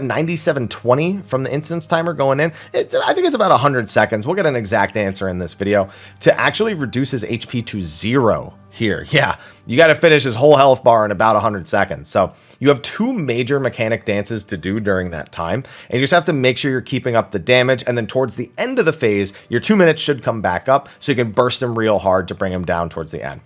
9720 from the instance timer going in. I think it's about 100 seconds. We'll get an exact answer in this video to actually reduce his HP to 0 here. Yeah, you got to finish his whole health bar in about 100 seconds. So you have 2 major mechanic dances to do during that time. And you just have to make sure you're keeping up the damage. And then towards the end of the phase, your 2 minutes should come back up so you can burst him real hard to bring him down towards the end.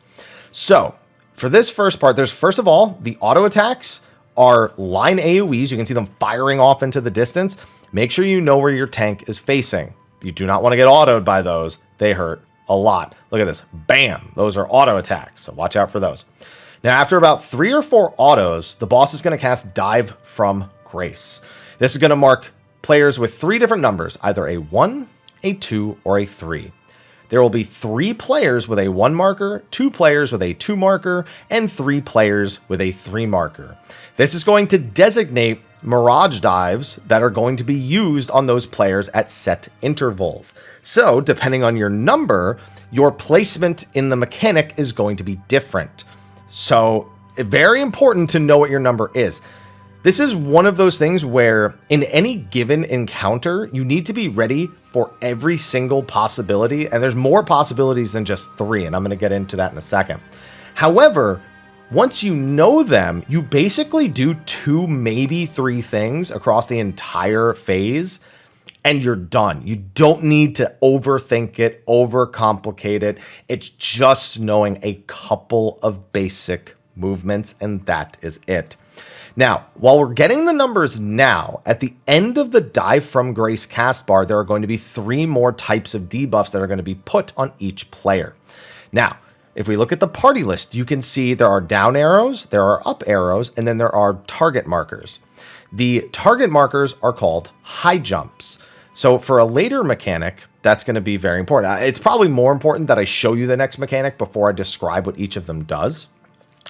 So for this first part, there's first of all, the auto attacks are line AoEs. You can see them firing off into the distance. Make sure you know where your tank is facing. You do not want to get autoed by those. They hurt a lot. Look at this. Bam. Those are auto attacks. So watch out for those. Now, after about 3 or 4 autos, the boss is going to cast Dive from Grace. This is going to mark players with 3 different numbers, either a 1, a 2, or a 3. There will be 3 players with a 1 marker, 2 players with a 2 marker, and 3 players with a 3 marker. This is going to designate Mirage Dives that are going to be used on those players at set intervals. So, depending on your number, your placement in the mechanic is going to be different. So, very important to know what your number is. This is one of those things where in any given encounter, you need to be ready for every single possibility. And there's more possibilities than just 3. And I'm going to get into that in a second. However, once you know them, you basically do 2, maybe 3 things across the entire phase. And you're done. You don't need to overthink it, overcomplicate it. It's just knowing a couple of basic movements, and that is it. Now, while we're getting the numbers now, at the end of the Dive from Grace cast bar, there are going to be 3 more types of debuffs that are going to be put on each player. Now, if we look at the party list, you can see there are down arrows, there are up arrows, and then there are target markers. The target markers are called high jumps. So for a later mechanic, that's going to be very important. It's probably more important that I show you the next mechanic before I describe what each of them does.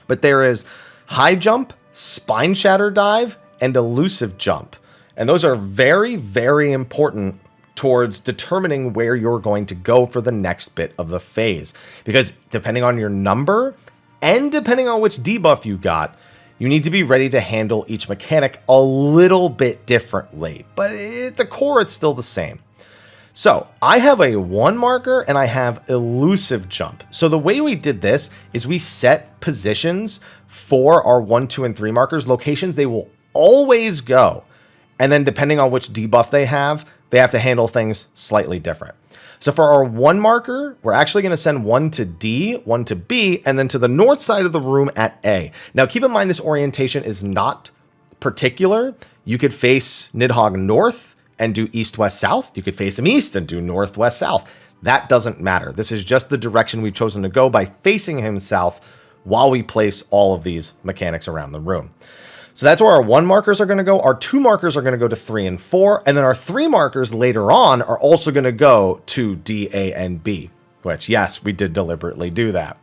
But there is high jump, Spine Shatter Dive, and Elusive Jump. And those are very, very important towards determining where you're going to go for the next bit of the phase. Because depending on your number and depending on which debuff you got, you need to be ready to handle each mechanic a little bit differently. But at the core, it's still the same. So I have a 1 marker and I have Elusive Jump. So the way we did this is we set positions 4 are 1, 2, and 3 markers, locations they will always go. And then depending on which debuff they have to handle things slightly different. So for our 1 marker, we're actually going to send 1 to D, 1 to B, and then to the north side of the room at A. Now keep in mind this orientation is not particular. You could face Nidhogg north and do east, west, south. You could face him east and do north, west, south. That doesn't matter. This is just the direction we've chosen to go by facing him south while we place all of these mechanics around the room. So that's where our 1 markers are going to go. Our 2 markers are going to go to 3 and 4. And then our 3 markers later on are also going to go to D, A, and B, which, yes, we did deliberately do that.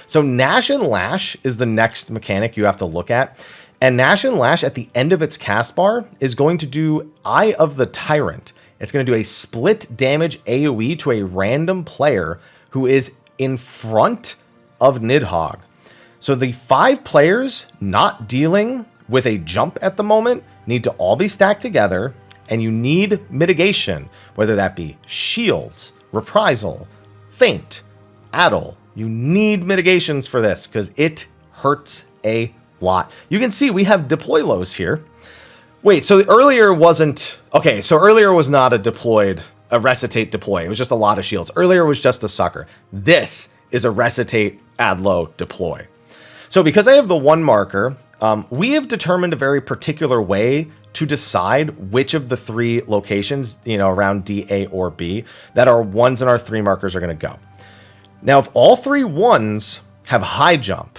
So Gnash and Lash is the next mechanic you have to look at. And Gnash and Lash at the end of its cast bar is going to do Eye of the Tyrant. It's going to do a split damage AoE to a random player who is in front of Nidhogg. So the 5 players not dealing with a jump at the moment need to all be stacked together, and you need mitigation, whether that be shields, reprisal, feint, addle. You need mitigations for this because it hurts a lot. You can see we have deploy lows here. Wait, so earlier wasn't... Okay, so earlier was not a recitate deploy. It was just a lot of shields. Earlier was just a sucker. This is a recitate add low deploy. So because I have the 1 marker, we have determined a very particular way to decide which of the 3 locations, around D, A, or B, that our 1s and our 3 markers are going to go. Now, if all 3 1s have high jump,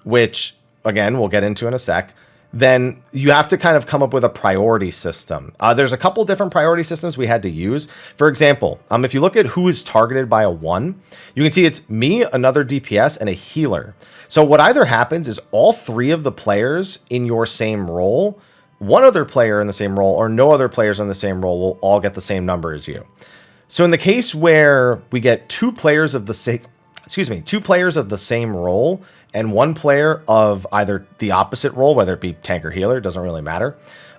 which, again, we'll get into in a sec, then you have to kind of come up with a priority system. There's a couple different priority systems we had to use. For example, if you look at who is targeted by a 1, you can see it's me, another DPS, and a healer. So what either happens is all 3 of the players in your same role, 1 other player in the same role, or no other players in the same role will all get the same number as you. So in the case where we get 2 players of the same role, and 1 player of either the opposite role, whether it be tank or healer, doesn't really matter.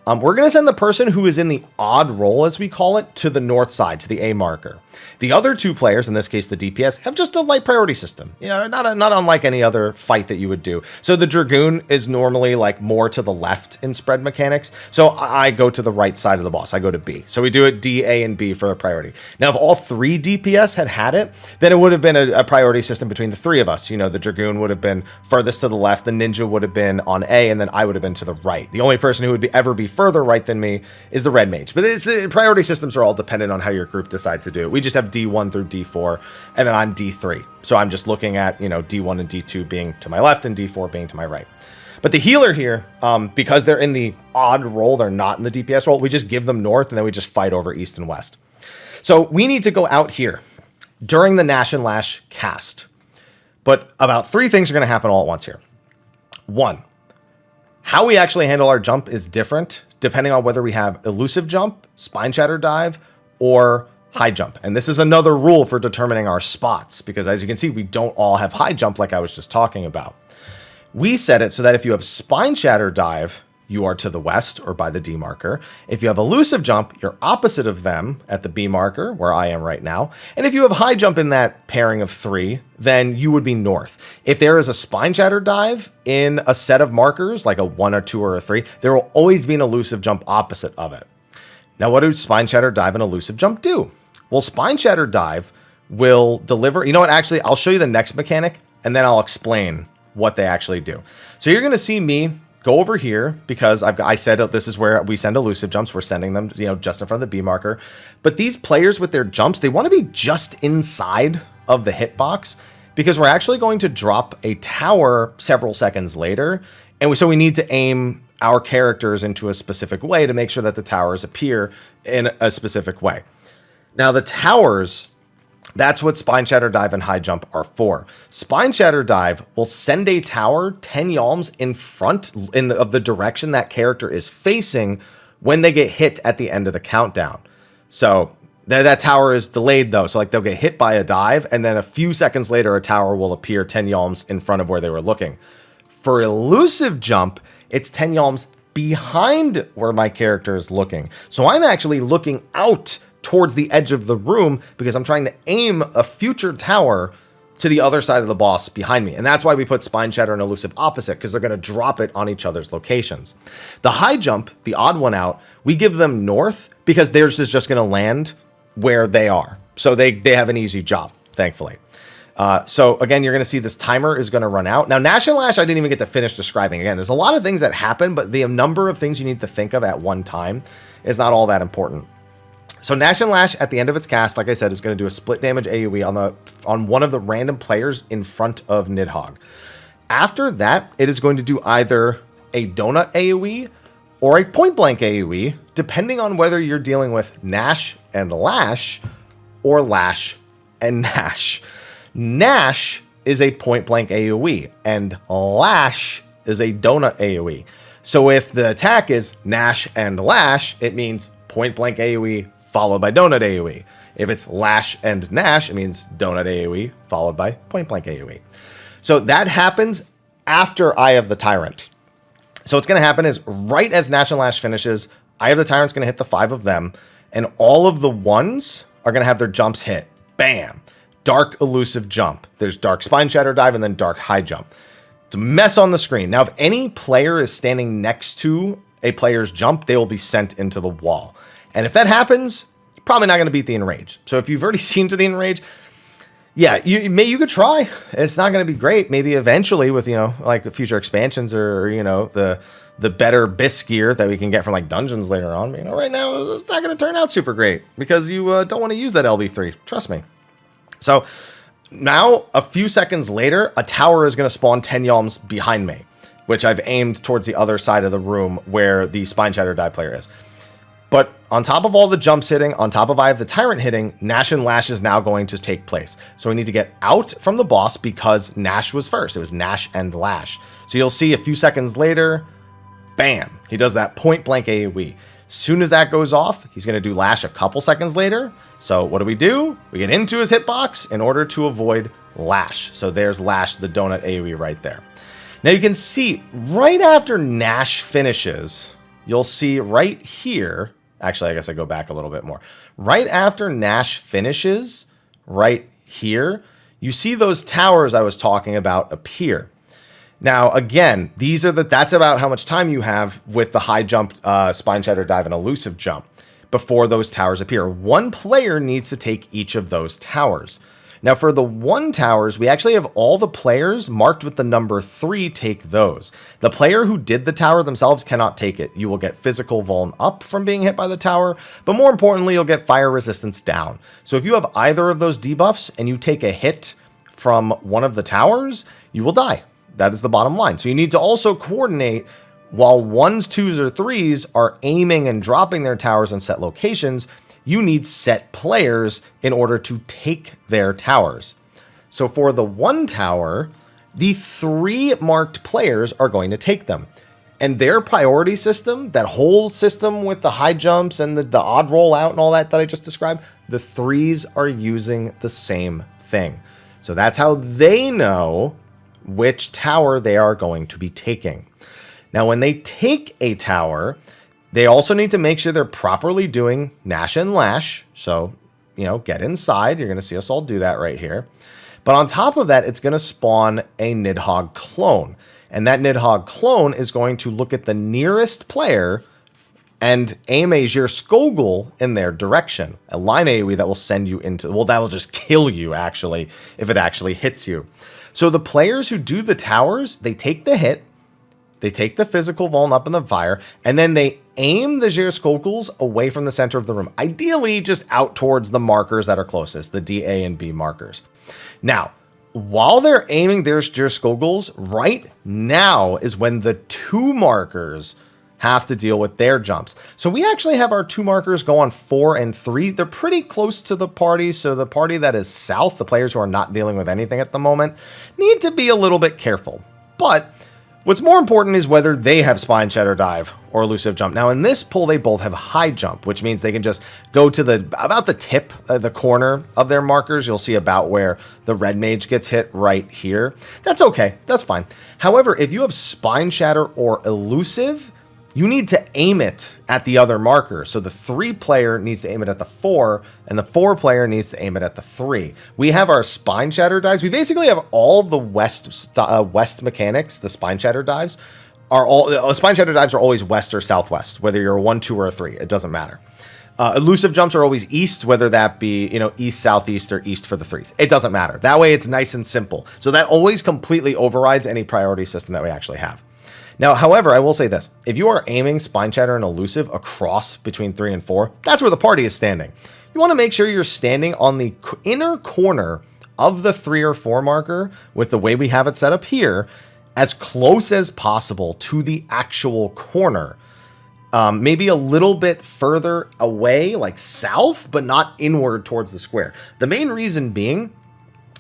We're going to send the person who is in the odd role, as we call it, to the north side, to the A marker. The other 2 players, in this case the DPS, have just a light priority system. Not unlike any other fight that you would do. So the Dragoon is normally like more to the left in spread mechanics. So I go to the right side of the boss. I go to B. So we do it D, A, and B for the priority. Now, if all 3 DPS had it, then it would have been a priority system between the 3 of us. The Dragoon would have been furthest to the left, the Ninja would have been on A, and then I would have been to the right. The only person who would ever be further right than me is the Red Mage. But priority systems are all dependent on how your group decides to do it. We just have D1 through D4, and then I'm D3. So I'm just looking at, D1 and D2 being to my left and D4 being to my right. But the healer here, because they're in the odd role, they're not in the DPS role, we just give them north, and then we just fight over east and west. So we need to go out here during the Gnash and Lash cast. But about 3 things are going to happen all at once here. 1, how we actually handle our jump is different depending on whether we have elusive jump, spine shatter dive, or high jump. And this is another rule for determining our spots, because as you can see, we don't all have high jump like I was just talking about. We set it so that if you have spine shatter dive, you are to the west or by the D marker. If you have elusive jump, you're opposite of them at the B marker, where I am right now. And if you have high jump in that pairing of 3, then you would be north. If there is a spine shatter dive in a set of markers, like a 1, or 2, or a 3, there will always be an elusive jump opposite of it. Now, what do spine shatter dive and elusive jump do? Well, spine shatter dive will deliver... You know what? Actually, I'll show you the next mechanic, and then I'll explain what they actually do. So you're going to see me go over here because I said this is where we send elusive jumps. We're sending them, just in front of the B marker. But these players with their jumps, they want to be just inside of the hitbox because we're actually going to drop a tower several seconds later. And so we need to aim our characters into a specific way to make sure that the towers appear in a specific way. Now, the towers... That's what Spine Shatter Dive and High Jump are for. Spine Shatter Dive will send a tower 10 yalms in front of the direction that character is facing when they get hit at the end of the countdown. So that tower is delayed though. So like they'll get hit by a dive and then a few seconds later a tower will appear 10 yalms in front of where they were looking. For Elusive Jump, it's 10 yalms behind where my character is looking. So I'm actually looking out towards the edge of the room because I'm trying to aim a future tower to the other side of the boss behind me. And that's why we put Spine Shatter and Elusive opposite, because they're going to drop it on each other's locations. The high jump, the odd one out, we give them north because theirs is just going to land where they are. So they have an easy job, thankfully. So again, you're going to see this timer is going to run out. Now, Nash and Lash, I didn't even get to finish describing. Again, there's a lot of things that happen, but the number of things you need to think of at one time is not all that important. So Nash and Lash at the end of its cast, like I said, is going to do a split damage AoE on one of the random players in front of Nidhogg. After that, it is going to do either a donut AoE or a point blank AoE, depending on whether you're dealing with Nash and Lash or Lash and Nash. Nash is a point blank AoE and Lash is a donut AoE. So if the attack is Nash and Lash, it means point blank AoE followed by donut AoE. If it's Lash and Nash, it means donut AoE followed by point blank AoE. So that happens after Eye of the Tyrant. So what's going to happen is right as Nash and Lash finishes, Eye of the Tyrant's going to hit the 5 of them, and all of the ones are going to have their jumps hit. Bam! Dark Elusive Jump. There's Dark Spine Shatter Dive and then Dark High Jump. It's a mess on the screen. Now, if any player is standing next to a player's jump, they will be sent into the wall. And if that happens, you're probably not going to beat the Enrage. So if you've already seen to the Enrage, yeah, you could try. It's not going to be great. Maybe eventually with, like future expansions or, the better Bisque gear that we can get from like dungeons later on. But, right now, it's not going to turn out super great because you don't want to use that LB3. Trust me. So now, a few seconds later, a tower is going to spawn 10 Yalms behind me, which I've aimed towards the other side of the room where the Spine Shatter Die player is. But on top of all the jumps hitting, on top of Eye of the Tyrant hitting, Nash and Lash is now going to take place. So we need to get out from the boss because Nash was first. It was Nash and Lash. So you'll see a few seconds later, bam, he does that point blank AoE. Soon as that goes off, he's going to do Lash a couple seconds later. So what do? We get into his hitbox in order to avoid Lash. So there's Lash, the donut AoE right there. Now you can see right after Nash finishes, you'll see right here. Actually, I guess I go back a little bit more. Right after Nash finishes, right here, you see those towers I was talking about appear. Now, again, that's about how much time you have with the high jump, Spine Shatter Dive, and Elusive Jump before those towers appear. One player needs to take each of those towers. Now, for the 1 towers, we actually have all the players marked with the number 3 take those. The player who did the tower themselves cannot take it. You will get physical vuln up from being hit by the tower, but more importantly, you'll get fire resistance down. So if you have either of those debuffs and you take a hit from one of the towers, you will die. That is the bottom line. So you need to also coordinate while 1s, 2s, or 3s are aiming and dropping their towers in set locations. You need set players in order to take their towers. So for the 1 tower, the 3 marked players are going to take them. And their priority system, that whole system with the high jumps and the odd roll out and all that I just described, the 3s are using the same thing. So that's how they know which tower they are going to be taking. Now, when they take a tower, they also need to make sure they're properly doing Nash and Lash. So, get inside. You're going to see us all do that right here. But on top of that, it's going to spawn a Nidhogg clone. And that Nidhogg clone is going to look at the nearest player and aim a Skogul in their direction. A line AoE that will send you into... Well, that will just kill you, actually, if it actually hits you. So the players who do the towers, they take the hit, they take the physical vuln up in the fire, and then they aim the Skoguls away from the center of the room. Ideally, just out towards the markers that are closest, the D, A, and B markers. Now, while they're aiming their Skoguls, right now is when the 2 markers have to deal with their jumps. So we actually have our 2 markers go on 4 and 3. They're pretty close to the party. So the party that is south, the players who are not dealing with anything at the moment, need to be a little bit careful. But what's more important is whether they have Spine Shatter Dive or Elusive Jump. Now in this pull, they both have High Jump, which means they can just go to about the tip, the corner of their markers. You'll see about where the Red Mage gets hit right here. That's okay. That's fine. However, if you have Spine Shatter or Elusive, you need to aim it at the other marker. So the 3 player needs to aim it at the 4, and the 4 player needs to aim it at the 3. We have our Spine Shatter dives. We basically have all the west mechanics. The Spine Shatter dives are all Spine Shatter dives are always west or southwest, whether you're a 1, 2, or a 3. It doesn't matter. Elusive jumps are always east, whether that be, east, southeast, or east for the 3s. It doesn't matter. That way it's nice and simple. So that always completely overrides any priority system that we actually have. Now, however, I will say this. If you are aiming Spine Shatter and Elusive across between 3 and 4, that's where the party is standing. You want to make sure you're standing on the inner corner of the 3 or 4 marker with the way we have it set up here, as close as possible to the actual corner. Maybe a little bit further away, like south, but not inward towards the square. The main reason being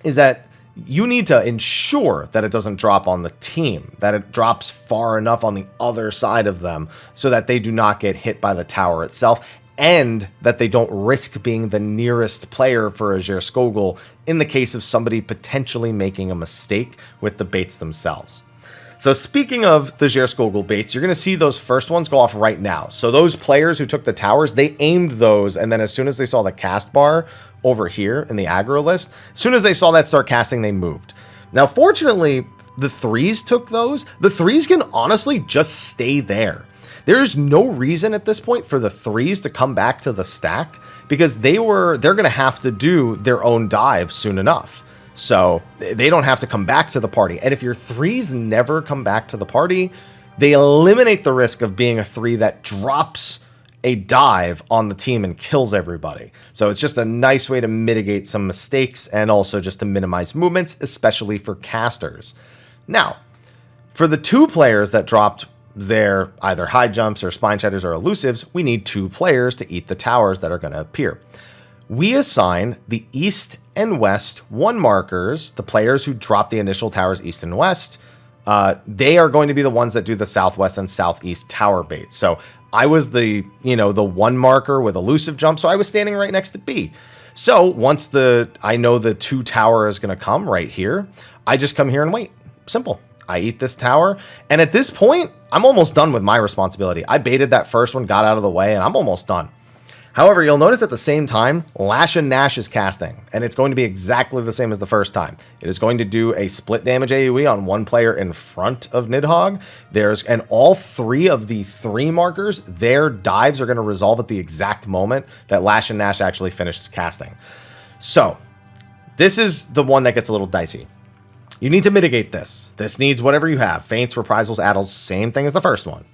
is that you need to ensure that it doesn't drop on the team, that it drops far enough on the other side of them so that they do not get hit by the tower itself, and that they don't risk being the nearest player for a Skogul in the case of somebody potentially making a mistake with the baits themselves. So speaking of the Skogul baits, you're going to see those first ones go off right now. So those players who took the towers, they aimed those, and then as soon as they saw the cast bar over here in the aggro list, as soon as they saw that start casting, they moved. Now, fortunately, the 3s took those. The 3s can honestly just stay there. There's no reason at this point for the 3s to come back to the stack, because they're going to have to do their own dive soon enough. So they don't have to come back to the party. And if your 3s never come back to the party, they eliminate the risk of being a 3 that drops a dive on the team and kills everybody. So it's just a nice way to mitigate some mistakes and also just to minimize movements, especially for casters. Now, for the 2 players that dropped their either high jumps or Spine Shatters or elusives, we need 2 players to eat the towers that are going to appear. We assign the east and west 1 markers, the players who drop the initial towers east and west. They are going to be the ones that do the southwest and southeast tower baits. So I was the 1 marker with elusive jump, so I was standing right next to B. So once I know the 2 tower is going to come right here, I just come here and wait. Simple. I eat this tower, and at this point, I'm almost done with my responsibility. I baited that first one, got out of the way, and I'm almost done. However, you'll notice at the same time, Lash and Nash is casting, and it's going to be exactly the same as the first time. It is going to do a split damage AoE on 1 player in front of Nidhogg. And all 3 of the 3 markers, their dives are going to resolve at the exact moment that Lash and Nash actually finishes casting. So, this is the one that gets a little dicey. You need to mitigate this. This needs whatever you have. Feints, reprisals, addles, same thing as the first one.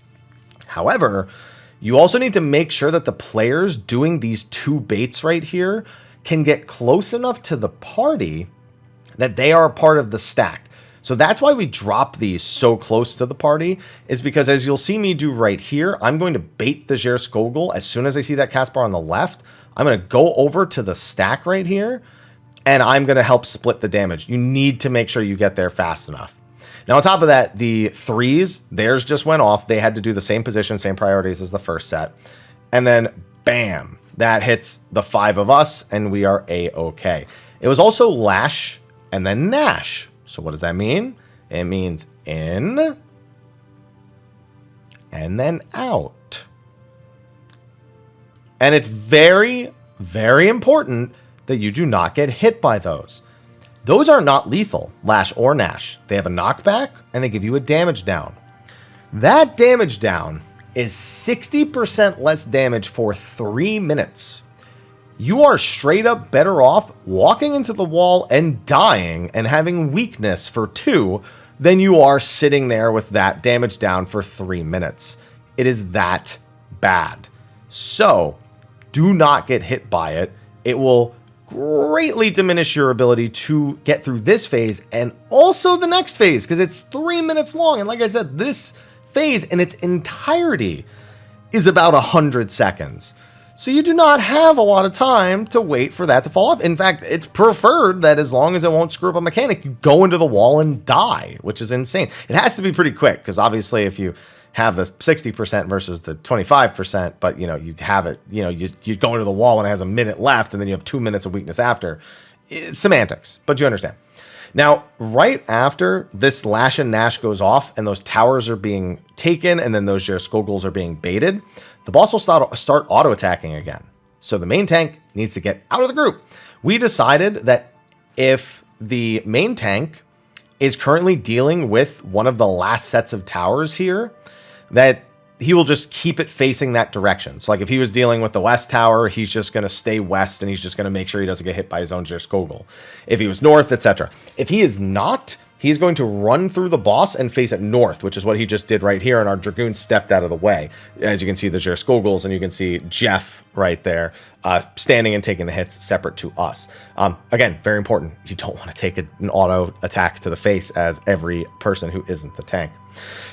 However, you also need to make sure that the players doing these 2 baits right here can get close enough to the party that they are a part of the stack. So that's why we drop these so close to the party, is because as you'll see me do right here, I'm going to bait the Skogul. As soon as I see that cast bar on the left, I'm going to go over to the stack right here, and I'm going to help split the damage. You need to make sure you get there fast enough. Now, on top of that, the 3s, theirs just went off. They had to do the same position, same priorities as the first set. And then, bam, that hits the 5 of us, and we are A-okay. It was also Lash and then Nash. So what does that mean? It means in and then out. And it's very, very important that you do not get hit by those. Those are not lethal, Lash or Nash. They have a knockback, and they give you a damage down. That damage down is 60% less damage for 3 minutes. You are straight up better off walking into the wall and dying and having weakness for 2 than you are sitting there with that damage down for 3 minutes. It is that bad. So, do not get hit by it. It will greatly diminish your ability to get through this phase and also the next phase, because it's 3 minutes long. And like I said, this phase in its entirety is about 100 seconds. So you do not have a lot of time to wait for that to fall off. In fact, it's preferred that as long as it won't screw up a mechanic, you go into the wall and die, which is insane. It has to be pretty quick, because obviously if you have the 60% versus the 25%, but you have it, you go into the wall when it has a minute left, and then you have 2 minutes of weakness after. It's semantics, but you understand. Now, right after this Lash and Nash goes off and those towers are being taken and then those Skogul's are being baited, the boss will start auto-attacking again. So the main tank needs to get out of the group. We decided that if the main tank is currently dealing with one of the last sets of towers here, that he will just keep it facing that direction. So like if he was dealing with the west tower, he's just going to stay west and he's just going to make sure he doesn't get hit by his own Skogul. If he was north, etc. If he is not, he's going to run through the boss and face it north, which is what he just did right here, and our Dragoon stepped out of the way. As you can see, the Skoguls, and you can see Jeff right there standing and taking the hits separate to us. Again, very important. You don't want to take an auto attack to the face as every person who isn't the tank.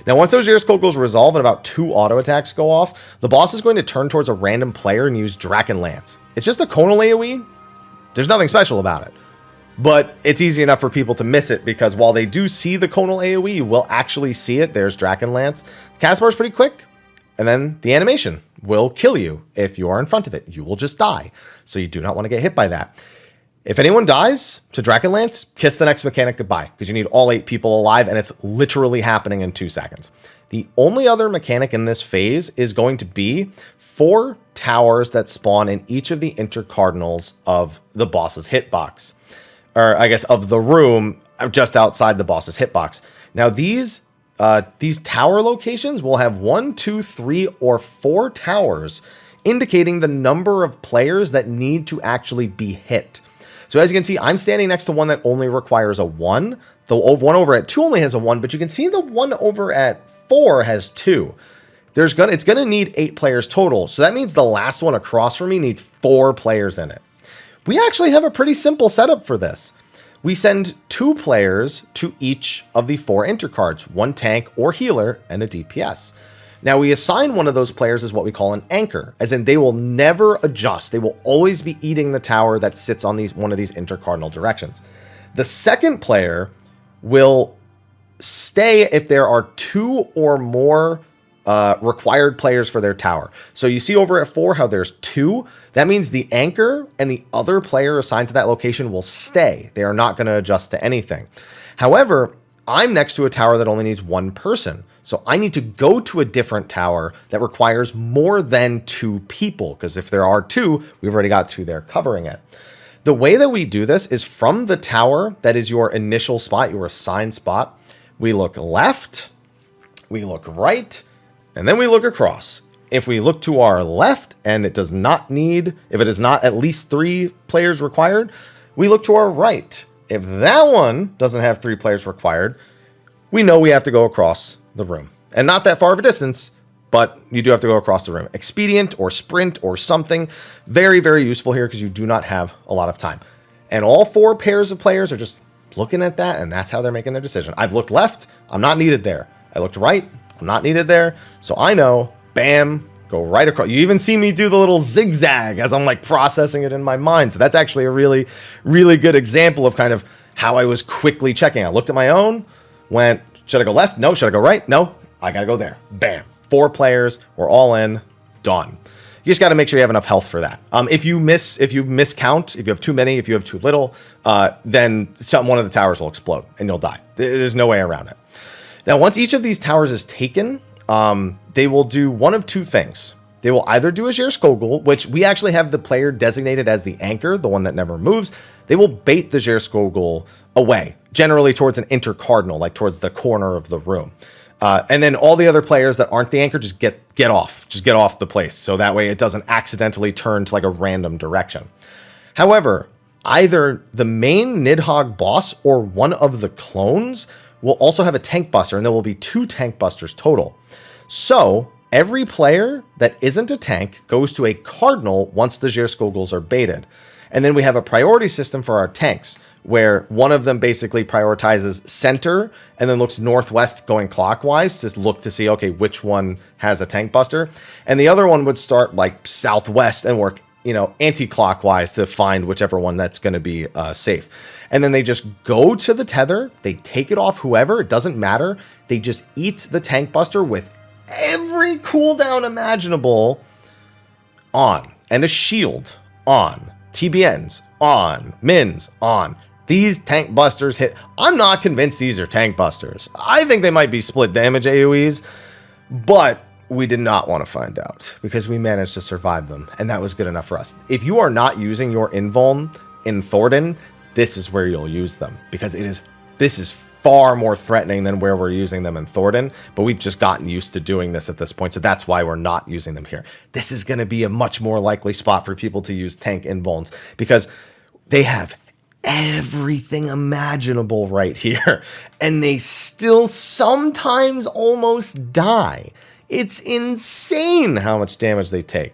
Now, once those Skoguls resolve and about 2 auto attacks go off, the boss is going to turn towards a random player and use Dragonlance. It's just a conal AoE. There's nothing special about it. But it's easy enough for people to miss it because while they do see the conal AoE, will actually see it. There's Dragonlance. The cast bar is pretty quick, and then the animation will kill you if you are in front of it. You will just die, so you do not want to get hit by that. If anyone dies to Dragonlance, kiss the next mechanic goodbye because you need all 8 people alive, and it's literally happening in 2 seconds. The only other mechanic in this phase is going to be 4 towers that spawn in each of the intercardinals of the boss's hitbox. Or I guess of the room just outside the boss's hitbox. Now these tower locations will have 1, 2, 3, or 4 towers, indicating the number of players that need to actually be hit. So as you can see, I'm standing next to one that only requires a 1. The one over at 2 only has a 1, but you can see the one over at 4 has 2. It's gonna need 8 players total. So that means the last one across from me needs 4 players in it. We actually have a pretty simple setup for this. We send 2 players to each of the 4 intercards, 1 tank or healer and a DPS. Now we assign one of those players as what we call an anchor, as in they will never adjust. They will always be eating the tower that sits on one of these intercardinal directions. The second player will stay if there are 2 or more required players for their tower. So you see over at 4 how there's 2. That means the anchor and the other player assigned to that location will stay. They are not going to adjust to anything. However, I'm next to a tower that only needs 1 person. So I need to go to a different tower that requires more than 2 people. Because if there are 2, we've already got 2 there covering it. The way that we do this is from the tower that is your initial spot, your assigned spot. We look left, we look right, and then we look across. If we look to our left and it does not need, if it is not at least 3 players required, we look to our right. If that one doesn't have 3 players required, we know we have to go across the room. And not that far of a distance, but you do have to go across the room. Expedient or sprint or something. Very, very useful here because you do not have a lot of time. And all 4 pairs of players are just looking at that, and that's how they're making their decision. I've looked left, I'm not needed there. I looked right, I'm not needed there. So I know, bam, go right across. You even see me do the little zigzag as I'm like processing it in my mind. So that's actually a really, really good example of kind of how I was quickly checking. I looked at my own, went, should I go left? No. Should I go right? No. I got to go there. Bam. 4 players. We're all in. Done. You just got to make sure you have enough health for that. If you miscount, if you have too many, if you have too little, then one of the towers will explode and you'll die. There's no way around it. Now, once each of these towers is taken, they will do one of 2 things. They will either do a Skogul, which we actually have the player designated as the anchor, the one that never moves. They will bait the Skogul away, generally towards an intercardinal, like towards the corner of the room. And then all the other players that aren't the anchor just get off. Just get off the place. So that way it doesn't accidentally turn to like a random direction. However, either the main Nidhogg boss or one of the clones will also have a tank buster, and there will be 2 tank busters total. So every player that isn't a tank goes to a cardinal once the Skoguls are baited. And then we have a priority system for our tanks, where one of them basically prioritizes center and then looks northwest going clockwise to look to see, okay, which one has a tank buster. And the other one would start like southwest and work, anti-clockwise to find whichever one that's going to be safe. And then they just go to the tether, they take it off whoever, it doesn't matter. They just eat the tank buster with every cooldown imaginable on, and a shield on, TBNs on, mins on. These tank busters hit. I'm not convinced these are tank busters. I think they might be split damage AoEs, but we did not want to find out because we managed to survive them, and that was good enough for us. If you are not using your invuln in Thornton, this is where you'll use them, because this is far more threatening than where we're using them in Thornton, but we've just gotten used to doing this at this point, so that's why we're not using them here. This is going to be a much more likely spot for people to use tank invulns, because they have everything imaginable right here, and they still sometimes almost die. It's insane how much damage they take.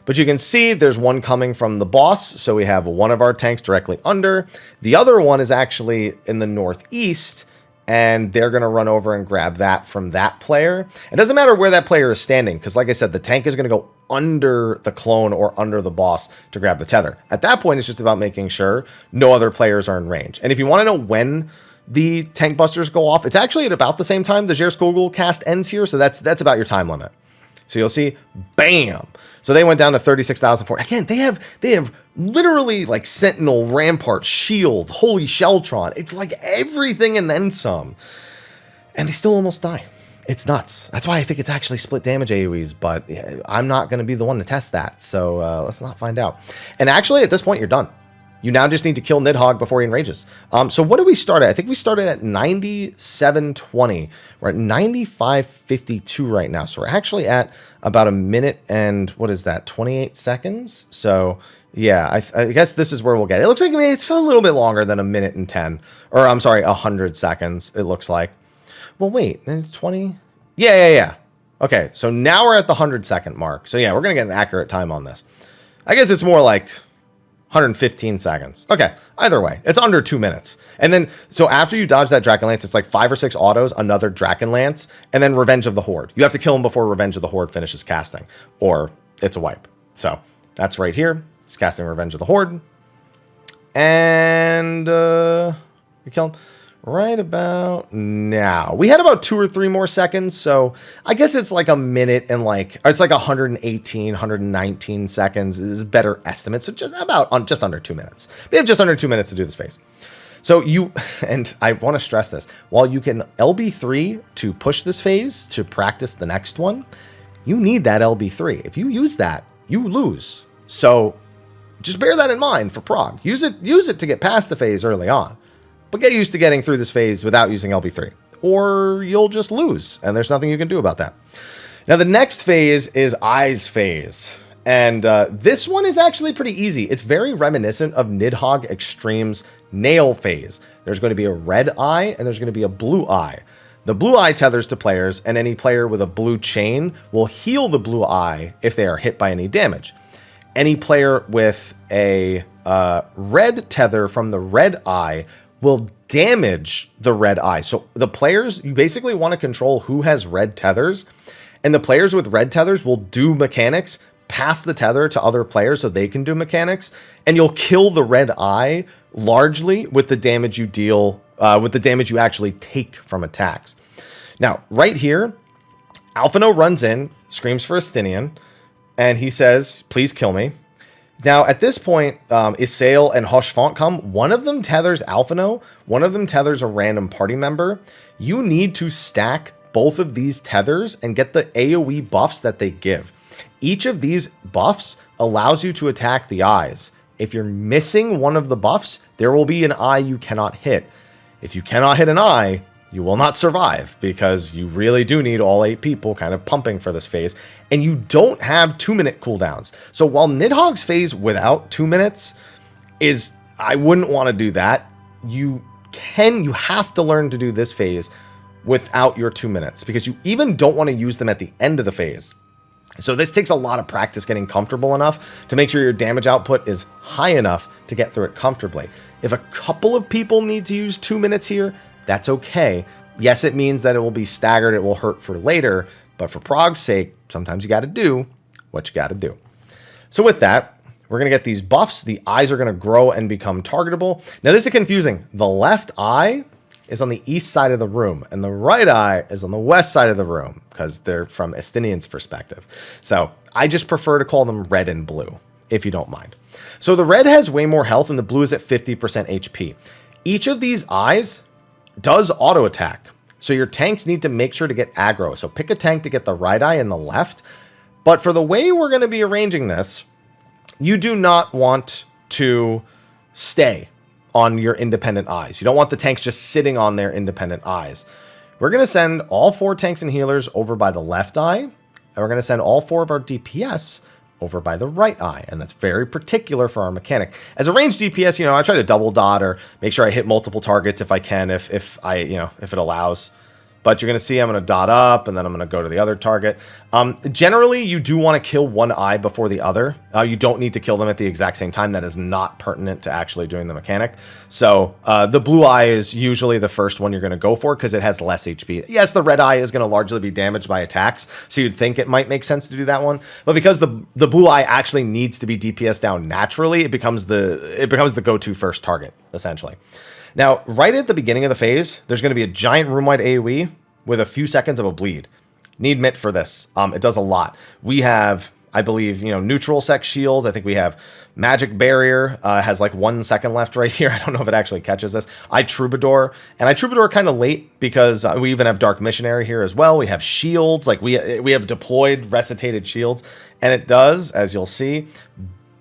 But you can see there's one coming from the boss, so we have one of our tanks directly under. The other one is actually in the northeast, and they're going to run over and grab that from that player. It doesn't matter where that player is standing, because like I said, the tank is going to go under the clone or under the boss to grab the tether. At that point, it's just about making sure no other players are in range. And if you want to know when the tank busters go off, it's actually at about the same time the Skogul cast ends here, so that's about your time limit. So you'll see, bam! So they went down to 36,004. Again, they have literally like Sentinel, Rampart, Shield, Holy Sheltron. It's like everything and then some. And they still almost die. It's nuts. That's why I think it's actually split damage AoEs, but I'm not going to be the one to test that. So let's not find out. And actually, at this point, you're done. You now just need to kill Nidhogg before he enrages. So what did we start at? I think we started at 9720. We're at 9552 right now. So we're actually at about a minute and, what is that, 28 seconds? So yeah, I guess this is where we'll get it. It looks like it's a little bit longer than a minute and 10. Or I'm sorry, 100 seconds, it looks like. Well, wait, it's 20? Yeah. Okay, so now we're at the 100-second mark. So yeah, we're going to get an accurate time on this. I guess it's more like 115 seconds. Okay, either way, it's under 2 minutes. And then, so after you dodge that Dragonlance, it's like 5 or 6 autos, another Dragonlance, and then Revenge of the Horde. You have to kill him before Revenge of the Horde finishes casting, or it's a wipe. So that's right here. It's casting Revenge of the Horde. And we kill him right about now. We had about 2 or 3 more seconds, so I guess it's like a minute and like, or it's like 118, 119 seconds is a better estimate. So just under 2 minutes. We have just under 2 minutes to do this phase. So and I want to stress this, while you can LB3 to push this phase to practice the next one, you need that LB3. If you use that, you lose. So just bear that in mind for Prog. Use it to get past the phase early on. But get used to getting through this phase without using LB3, or you'll just lose, and there's nothing you can do about that. Now, the next phase is Eyes phase, and this one is actually pretty easy. It's very reminiscent of Nidhogg Extreme's Nail phase. There's going to be a red eye, and there's going to be a blue eye. The blue eye tethers to players, and any player with a blue chain will heal the blue eye if they are hit by any damage. Any player with a red tether from the red eye will damage the red eye. So the players, you basically want to control who has red tethers, and the players with red tethers will do mechanics, pass the tether to other players so they can do mechanics, and you'll kill the red eye largely with the damage you deal, with the damage you actually take from attacks. Now, right here, Alphino runs in, screams for Estinian, and he says, "Please kill me." Now, at this point, Isael and Hoshfont come. One of them tethers Alphino. One of them tethers a random party member. You need to stack both of these tethers and get the AoE buffs that they give. Each of these buffs allows you to attack the eyes. If you're missing one of the buffs, there will be an eye you cannot hit. If you cannot hit an eye, you will not survive, because you really do need all 8 people kind of pumping for this phase, and you don't have 2-minute cooldowns. So while Nidhogg's phase without 2 minutes is, I wouldn't want to do that, you have to learn to do this phase without your 2 minutes, because you even don't want to use them at the end of the phase. So this takes a lot of practice getting comfortable enough to make sure your damage output is high enough to get through it comfortably. If a couple of people need to use 2 minutes here, that's okay. Yes, it means that it will be staggered. It will hurt for later. But for Prog's sake, sometimes you got to do what you got to do. So with that, we're going to get these buffs. The eyes are going to grow and become targetable. Now, this is confusing. The left eye is on the east side of the room, and the right eye is on the west side of the room, because they're from Estinian's perspective. So I just prefer to call them red and blue, if you don't mind. So the red has way more health, and the blue is at 50% HP. Each of these eyes does auto attack. So your tanks need to make sure to get aggro. So pick a tank to get the right eye and the left. But for the way we're going to be arranging this, you do not want to stay on your independent eyes. You don't want the tanks just sitting on their independent eyes. We're going to send all 4 tanks and healers over by the left eye. And we're going to send all 4 of our DPS over by the right eye. And that's very particular for our mechanic. As a ranged DPS, you know, I try to double dot or make sure I hit multiple targets if I can, if it allows. But you're going to see I'm going to dot up, and then I'm going to go to the other target. Generally, you do want to kill one eye before the other. You don't need to kill them at the exact same time. That is not pertinent to actually doing the mechanic. So the blue eye is usually the first one you're going to go for because it has less HP. Yes, the red eye is going to largely be damaged by attacks, so you'd think it might make sense to do that one. But because the blue eye actually needs to be DPS down naturally, it becomes the go-to first target, essentially. Now, right at the beginning of the phase, there's going to be a giant room-wide AoE with a few seconds of a bleed. Need Mitt for this. It does a lot. We have, I believe, neutral sec shield. I think we have magic barrier. Has like 1 second left right here. I don't know if it actually catches this. I Troubadour. And I Troubadour kind of late because we even have Dark Missionary here as well. We have shields. Like we have deployed recitated shields. And it does, as you'll see,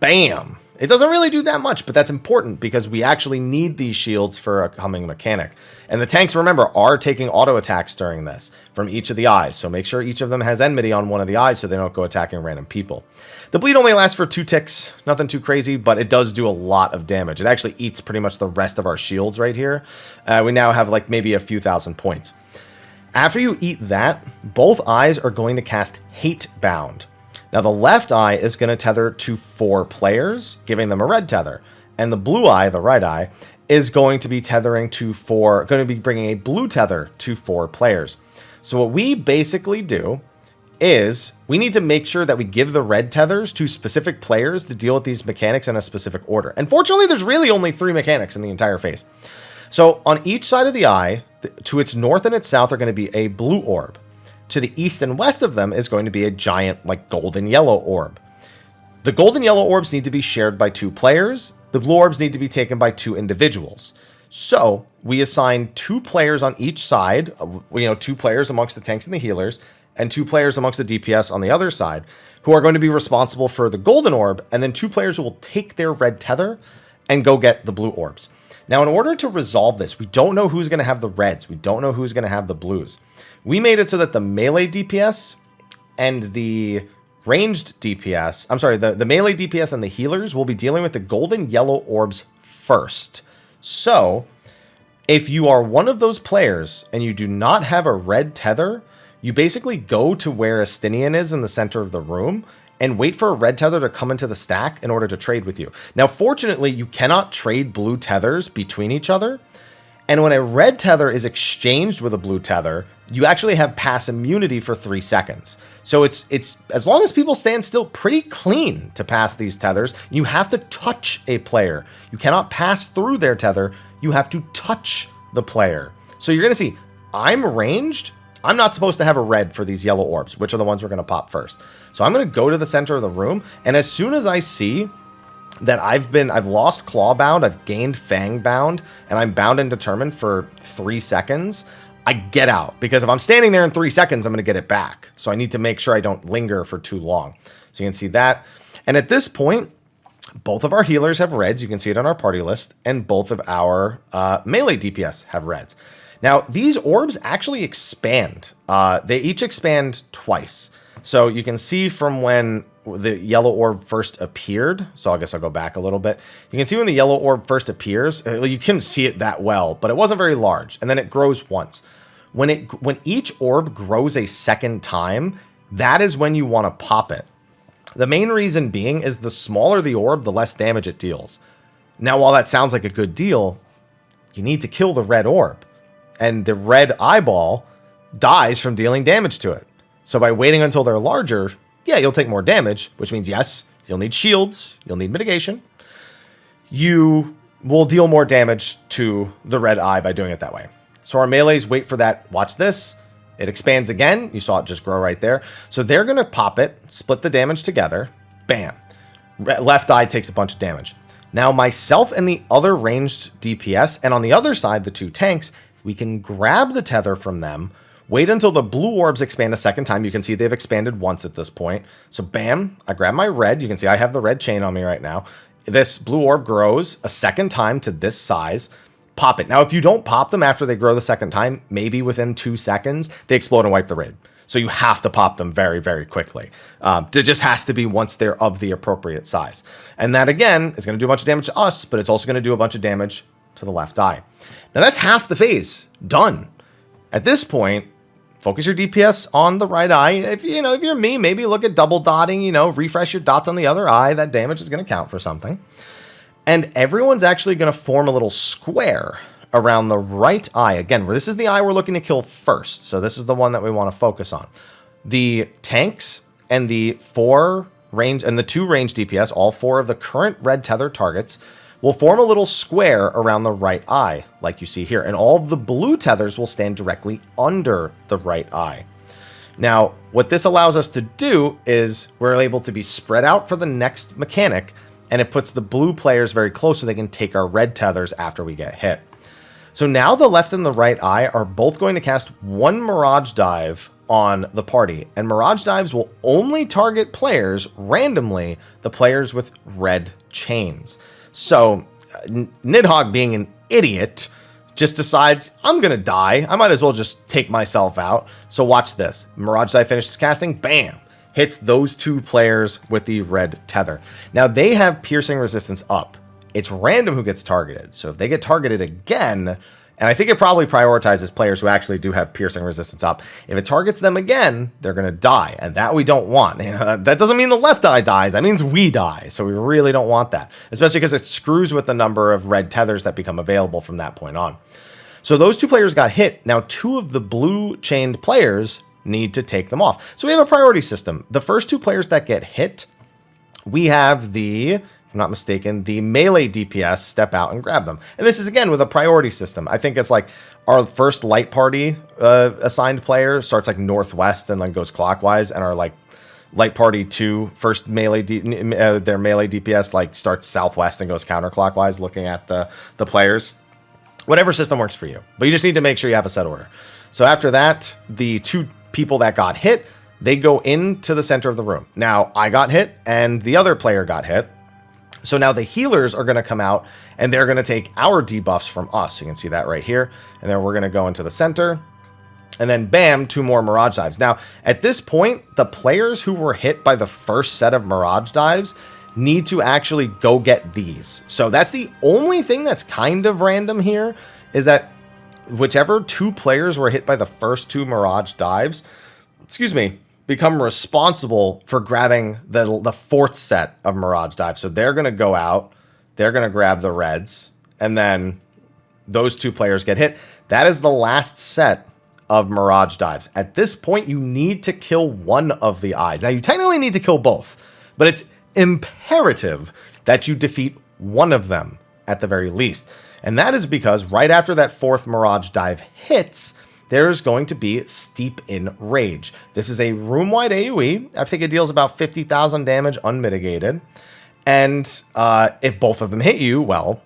bam. It doesn't really do that much, but that's important because we actually need these shields for a coming mechanic. And the tanks, remember, are taking auto attacks during this from each of the eyes. So make sure each of them has enmity on one of the eyes so they don't go attacking random people. The bleed only lasts for 2 ticks, nothing too crazy, but it does do a lot of damage. It actually eats pretty much the rest of our shields right here. We now have like maybe a few thousand points. After you eat that, both eyes are going to cast Hate Bound. Now, the left eye is going to tether to 4 players, giving them a red tether. And the blue eye, the right eye, is going to be tethering to going to be bringing a blue tether to 4 players. So what we basically do is we need to make sure that we give the red tethers to specific players to deal with these mechanics in a specific order. And fortunately, there's really only 3 mechanics in the entire phase. So on each side of the eye, to its north and its south are going to be a blue orb. To the east and west of them is going to be a giant, like, golden yellow orb. The golden yellow orbs need to be shared by 2 players. The blue orbs need to be taken by 2 individuals. So we assign 2 players on each side, 2 players amongst the tanks and the healers, and 2 players amongst the DPS on the other side, who are going to be responsible for the golden orb, and then 2 players who will take their red tether and go get the blue orbs. Now, in order to resolve this, we don't know who's going to have the reds. We don't know who's going to have the blues. We made it so that the melee DPS and the ranged DPS, the melee DPS and the healers will be dealing with the golden yellow orbs first. So, if you are one of those players and you do not have a red tether, you basically go to where Astinian is in the center of the room and wait for a red tether to come into the stack in order to trade with you. Now, fortunately, you cannot trade blue tethers between each other. And when a red tether is exchanged with a blue tether, you actually have pass immunity for 3 seconds. So it's as long as people stand still, pretty clean to pass these tethers. You have to touch a player. You cannot pass through their tether. You have to touch the player. So you're going to see, I'm ranged. I'm not supposed to have a red for these yellow orbs, which are the ones we're going to pop first. So I'm going to go to the center of the room. And as soon as I see that I've lost Claw Bound, I've gained Fang Bound, and I'm bound and determined for 3 seconds, I get out. Because if I'm standing there in 3 seconds, I'm going to get it back. So I need to make sure I don't linger for too long. So you can see that. And at this point, both of our healers have reds. You can see it on our party list. And both of our melee DPS have reds. Now, these orbs actually expand. They each expand twice. So you can see from when the yellow orb first appeared. So I guess I'll go back a little bit. You can see when the yellow orb first appears, you couldn't see it that well, but it wasn't very large. And then it grows once. When each orb grows a second time, that is when you want to pop it. The main reason being is the smaller the orb, the less damage it deals. Now, while that sounds like a good deal, you need to kill the red orb. And the red eyeball dies from dealing damage to it. So by waiting until they're larger, yeah, you'll take more damage, which means, yes, you'll need shields, you'll need mitigation. You will deal more damage to the red eye by doing it that way. So our melees wait for that. Watch this. It expands again. You saw it just grow right there. So they're going to pop it, split the damage together. Bam. Left eye takes a bunch of damage. Now myself and the other ranged DPS, and on the other side, the 2 tanks, we can grab the tether from them, wait until the blue orbs expand a second time. You can see they've expanded once at this point. So bam, I grab my red. You can see I have the red chain on me right now. This blue orb grows a second time to this size. Pop it. Now, if you don't pop them after they grow the second time, maybe within 2 seconds, they explode and wipe the raid. So you have to pop them very, very quickly. It just has to be once they're of the appropriate size. And that, again, is going to do a bunch of damage to us, but it's also going to do a bunch of damage to the left eye. Now, that's half the phase. Done. At this point, focus your DPS on the right eye. If you're me, maybe look at double dotting, refresh your dots on the other eye. That damage is going to count for something. And everyone's actually going to form a little square around the right eye. Again, this is the eye we're looking to kill first. So this is the one that we want to focus on. The tanks and the 2 range DPS, all 4 of the current red tether targets, will form a little square around the right eye, like you see here. And all of the blue tethers will stand directly under the right eye. Now, what this allows us to do is we're able to be spread out for the next mechanic, and it puts the blue players very close so they can take our red tethers after we get hit. So now the left and the right eye are both going to cast 1 Mirage Dive on the party, and Mirage Dives will only target players randomly, the players with red chains. So Nidhogg, being an idiot, just decides, I'm going to die. I might as well just take myself out. So watch this. Mirage Dive finishes casting, bam! Hits those 2 players with the red tether. Now, they have piercing resistance up. It's random who gets targeted. So if they get targeted again, and I think it probably prioritizes players who actually do have piercing resistance up. If it targets them again, they're going to die, and that we don't want. That doesn't mean the left eye dies. That means we die, so we really don't want that, especially because it screws with the number of red tethers that become available from that point on. So those 2 players got hit. Now 2 of the blue chained players need to take them off. So we have a priority system. The first 2 players that get hit, we have the, if I'm not mistaken, the melee DPS step out and grab them. And this is, again, with a priority system. I think it's like our first light party assigned player starts like northwest and then goes clockwise, and our like light party 2 first melee their melee DPS like starts southwest and goes counterclockwise, looking at the players. Whatever system works for you, but you just need to make sure you have a set order. So after that, the 2 people that got hit, they go into the center of the room. Now, I got hit and the other player got hit. So now the healers are going to come out and they're going to take our debuffs from us. You can see that right here. And then we're going to go into the center. And then bam, 2 more Mirage Dives. Now, at this point, the players who were hit by the first set of Mirage Dives need to actually go get these. So that's the only thing that's kind of random here, is that whichever 2 players were hit by the first 2 Mirage Dives, become responsible for grabbing the 4th set of Mirage Dives. So they're going to go out, they're going to grab the reds, and then those 2 players get hit. That is the last set of Mirage Dives. At this point, you need to kill 1 of the eyes. Now, you technically need to kill both, but it's imperative that you defeat 1 of them at the very least. And that is because right after that 4th Mirage Dive hits, there's going to be Steep in Rage. This is a room-wide AoE. I think it deals about 50,000 damage unmitigated. And if both of them hit you, well,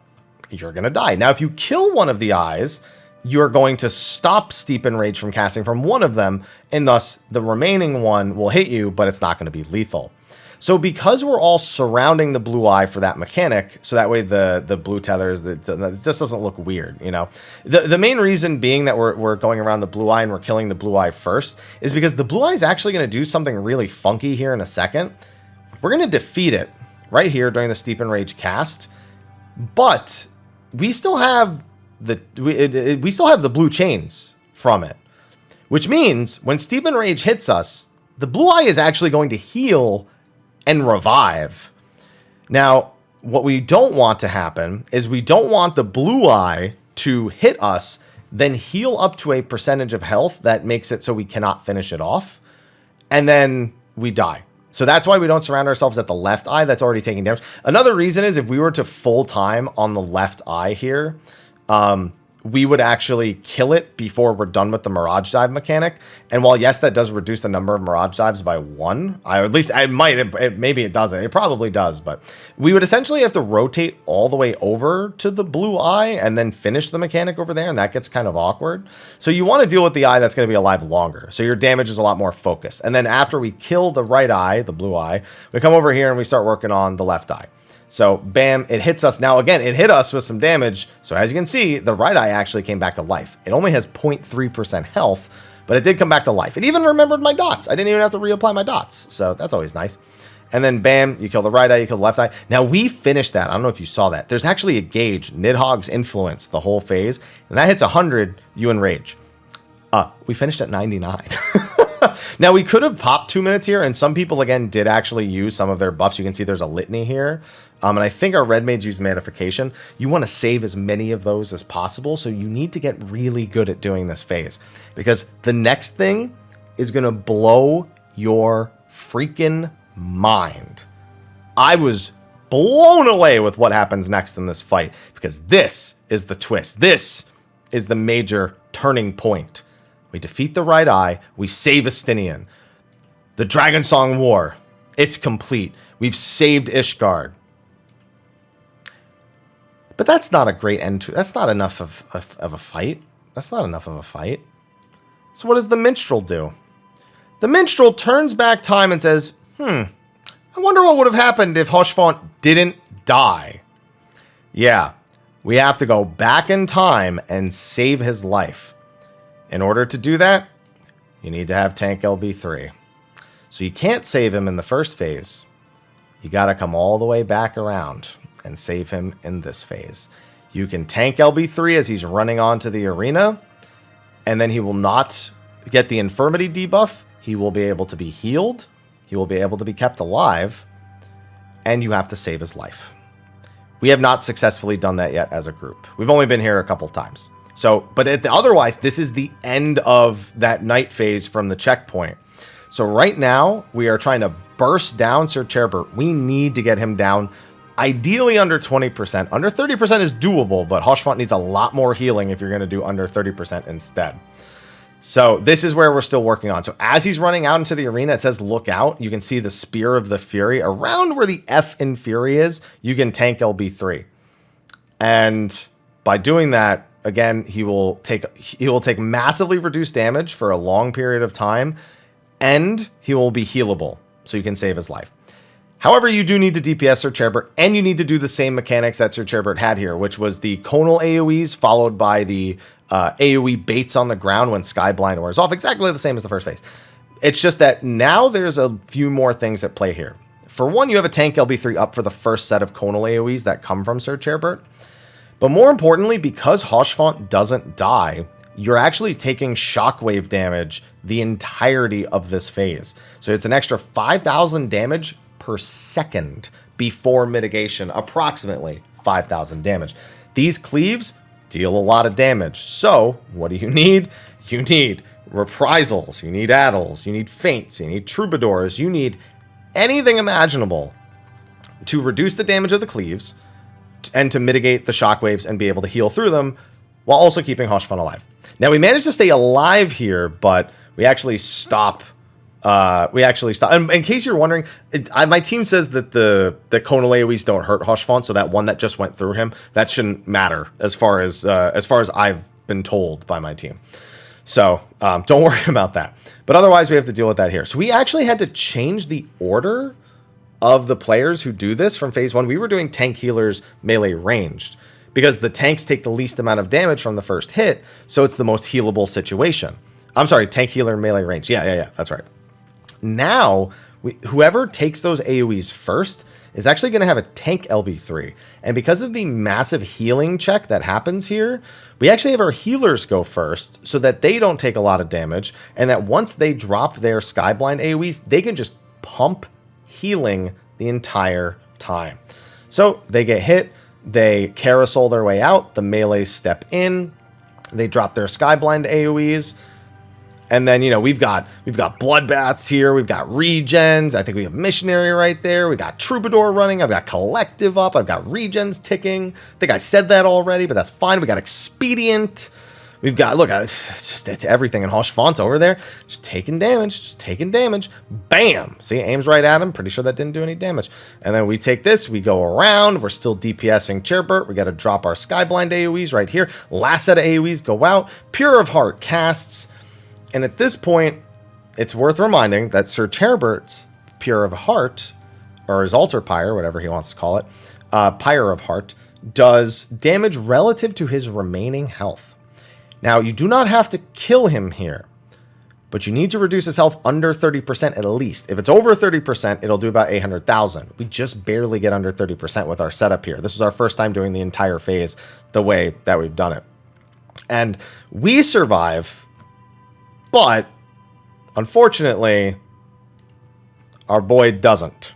you're going to die. Now, if you kill 1 of the eyes, you're going to stop Steep in Rage from casting from 1 of them, and thus the remaining 1 will hit you, but it's not going to be lethal. So because we're all surrounding the blue eye for that mechanic, so that way the blue tethers, it just doesn't look weird, you know? The main reason being that we're going around the blue eye and we're killing the blue eye first is because the blue eye is actually going to do something really funky here in a second. We're going to defeat it right here during the Steep in Rage cast, but we still have we still have the blue chains from it, which means when Steep in Rage hits us, the blue eye is actually going to heal and revive. Now, what we don't want to happen is we don't want the blue eye to hit us, then heal up to a percentage of health that makes it so we cannot finish it off, and then we die. So that's why we don't surround ourselves at the left eye that's already taking damage. Another reason is if we were to full time on the left eye here, we would actually kill it before we're done with the Mirage Dive mechanic. And while, yes, that does reduce the number of Mirage Dives by 1, or at least it might, maybe it doesn't. It probably does, but we would essentially have to rotate all the way over to the blue eye and then finish the mechanic over there, and that gets kind of awkward. So you want to deal with the eye that's going to be alive longer, so your damage is a lot more focused. And then after we kill the right eye, the blue eye, we come over here and we start working on the left eye. So, bam, it hits us. Now, again, it hit us with some damage. So, as you can see, the right eye actually came back to life. It only has 0.3% health, but it did come back to life. It even remembered my dots. I didn't even have to reapply my dots. So, that's always nice. And then, bam, you kill the right eye, you kill the left eye. Now, we finished that. I don't know if you saw that. There's actually a gauge, Nidhogg's Influence, the whole phase. And that hits 100, you enrage. We finished at 99. Now, we could have popped 2 minutes here, and some people, again, did actually use some of their buffs. You can see there's a litany here. And I think our red mage used Manification. You want to save as many of those as possible, so you need to get really good at doing this phase. Because the next thing is going to blow your freaking mind. I was blown away with what happens next in this fight, because this is the twist. This is the major turning point. We defeat the right eye. We save Estinian. The Dragonsong War. It's complete. We've saved Ishgard. But that's not a great end to. That's not enough of a fight. That's not enough of a fight. So what does the minstrel do? The minstrel turns back time and says, I wonder what would have happened if Hoshfont didn't die. Yeah, we have to go back in time and save his life. In order to do that, you need to have tank LB3. So you can't save him in the first phase. You got to come all the way back around and save him in this phase. You can tank LB3 as he's running onto the arena, and then he will not get the infirmity debuff. He will be able to be healed. He will be able to be kept alive, and you have to save his life. We have not successfully done that yet as a group. We've only been here a couple times. So, but otherwise, this is the end of that night phase from the checkpoint. So right now, we are trying to burst down Sir Cherbert. We need to get him down, ideally under 20%. Under 30% is doable, but Hoshfont needs a lot more healing if you're going to do under 30% instead. So this is where we're still working on. So as he's running out into the arena, it says look out. You can see the Spear of the Fury. Around where the F in Fury is, you can tank LB3. And by doing that, again, he will take massively reduced damage for a long period of time, and he will be healable, so you can save his life. However, you do need to DPS Sir Cherbert, and you need to do the same mechanics that Sir Cherbert had here, which was the conal AoEs followed by the AoE baits on the ground when Skyblind wears off, exactly the same as the first phase. It's just that now there's a few more things at play here. For one, you have a tank LB3 up for the first set of conal AoEs that come from Sir Cherbert. But more importantly, because Hoshfont doesn't die, you're actually taking shockwave damage the entirety of this phase. So it's an extra 5,000 damage per second before mitigation, approximately 5,000 damage. These cleaves deal a lot of damage. So what do you need? You need reprisals, you need addles, you need feints, you need troubadours, you need anything imaginable to reduce the damage of the cleaves and to mitigate the shockwaves and be able to heal through them while also keeping Hoshfont alive. Now, we managed to stay alive here, but we actually stop. And in case you're wondering, my team says that the conal AoEs don't hurt Hoshfont, so that one that just went through him, that shouldn't matter as far as I've been told by my team. So don't worry about that. But otherwise, we have to deal with that here. So we actually had to change the order of the players who do this from phase 1. We were doing tank healers melee ranged because the tanks take the least amount of damage from the first hit, so it's the most healable situation. I'm sorry, tank healer melee range. Yeah, that's right. Now, whoever takes those AoEs first is actually going to have a tank LB3. And because of the massive healing check that happens here, we actually have our healers go first so that they don't take a lot of damage, and that once they drop their Skyblind AoEs, they can just pump healing the entire time. So they get hit, they carousel their way out, the melees step in, they drop their Skyblind AoEs, And then, you know, we've got bloodbaths here. We've got regens. I think we have missionary right there. We got troubadour running. I've got collective up. I've got regens ticking. I think I said that already, but that's fine. We got expedient. We've got, look, it's everything in Hosh Font over there. Just taking damage. Bam! See, aims right at him. Pretty sure that didn't do any damage. And then we take this. We go around. We're still DPSing Chairbert. We got to drop our Skyblind AoEs right here. Last set of AoEs go out. Pure of Heart casts. And at this point, it's worth reminding that Sir Chairbert's Pure of Heart, or his Altar Pyre, whatever he wants to call it, Pyre of Heart, does damage relative to his remaining health. Now, you do not have to kill him here, but you need to reduce his health under 30% at least. If it's over 30%, it'll do about 800,000. We just barely get under 30% with our setup here. This was our first time doing the entire phase the way that we've done it. And we survive, but unfortunately, our boy doesn't.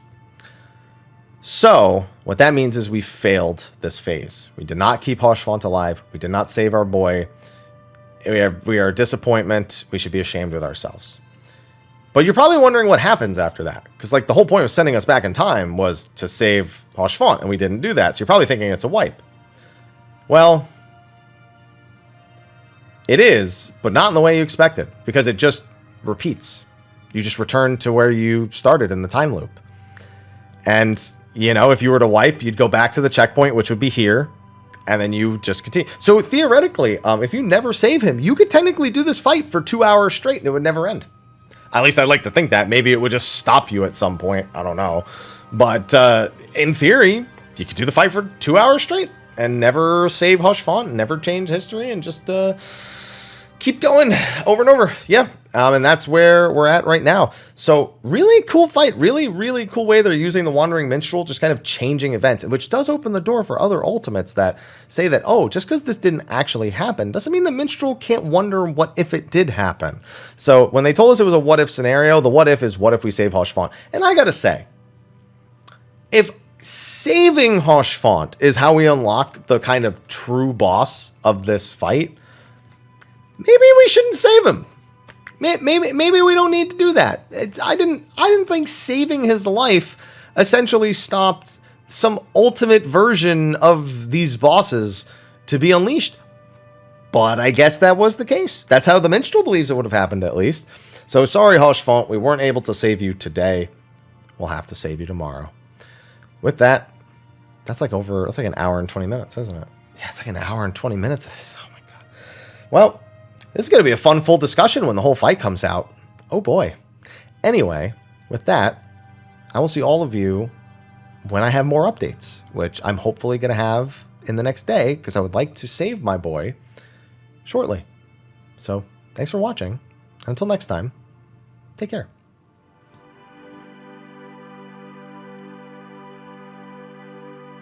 So, what that means is we failed this phase. We did not keep Hosh Font alive. We did not save our boy. We are a disappointment. We should be ashamed with ourselves. But you're probably wondering what happens after that. Because, like, the whole point of sending us back in time was to save Hosh Font, and we didn't do that. So you're probably thinking it's a wipe. Well, it is, but not in the way you expected. Because it just repeats. You just return to where you started in the time loop. And, you know, if you were to wipe, you'd go back to the checkpoint, which would be here. And then you just continue. So theoretically, if you never save him, you could technically do this fight for 2 hours straight and it would never end. At least I'd like to think that. Maybe it would just stop you at some point. I don't know. But in theory, you could do the fight for 2 hours straight and never save Hosh Font, never change history, and just keep going over and over. Yeah. And that's where we're at right now. So really cool fight. Really, really cool way they're using the Wandering Minstrel, just kind of changing events, which does open the door for other ultimates that say that, oh, just because this didn't actually happen doesn't mean the Minstrel can't wonder what if it did happen. So when they told us it was a what if scenario, the what if is what if we save Hosh Font. And I got to say, if saving Hosh Font is how we unlock the kind of true boss of this fight, maybe we shouldn't save him. Maybe we don't need to do that. I didn't think saving his life essentially stopped some ultimate version of these bosses to be unleashed. But I guess that was the case. That's how the Minstrel believes it would have happened, at least. So sorry, Hosh Font, we weren't able to save you today. We'll have to save you tomorrow. With that, that's like an hour and 20 minutes, isn't it? Yeah, it's like an hour and 20 minutes of this. Oh my god. Well, this is going to be a fun, full discussion when the whole fight comes out. Oh boy. Anyway, with that, I will see all of you when I have more updates, which I'm hopefully going to have in the next day, because I would like to save my boy shortly. So, thanks for watching. Until next time, take care.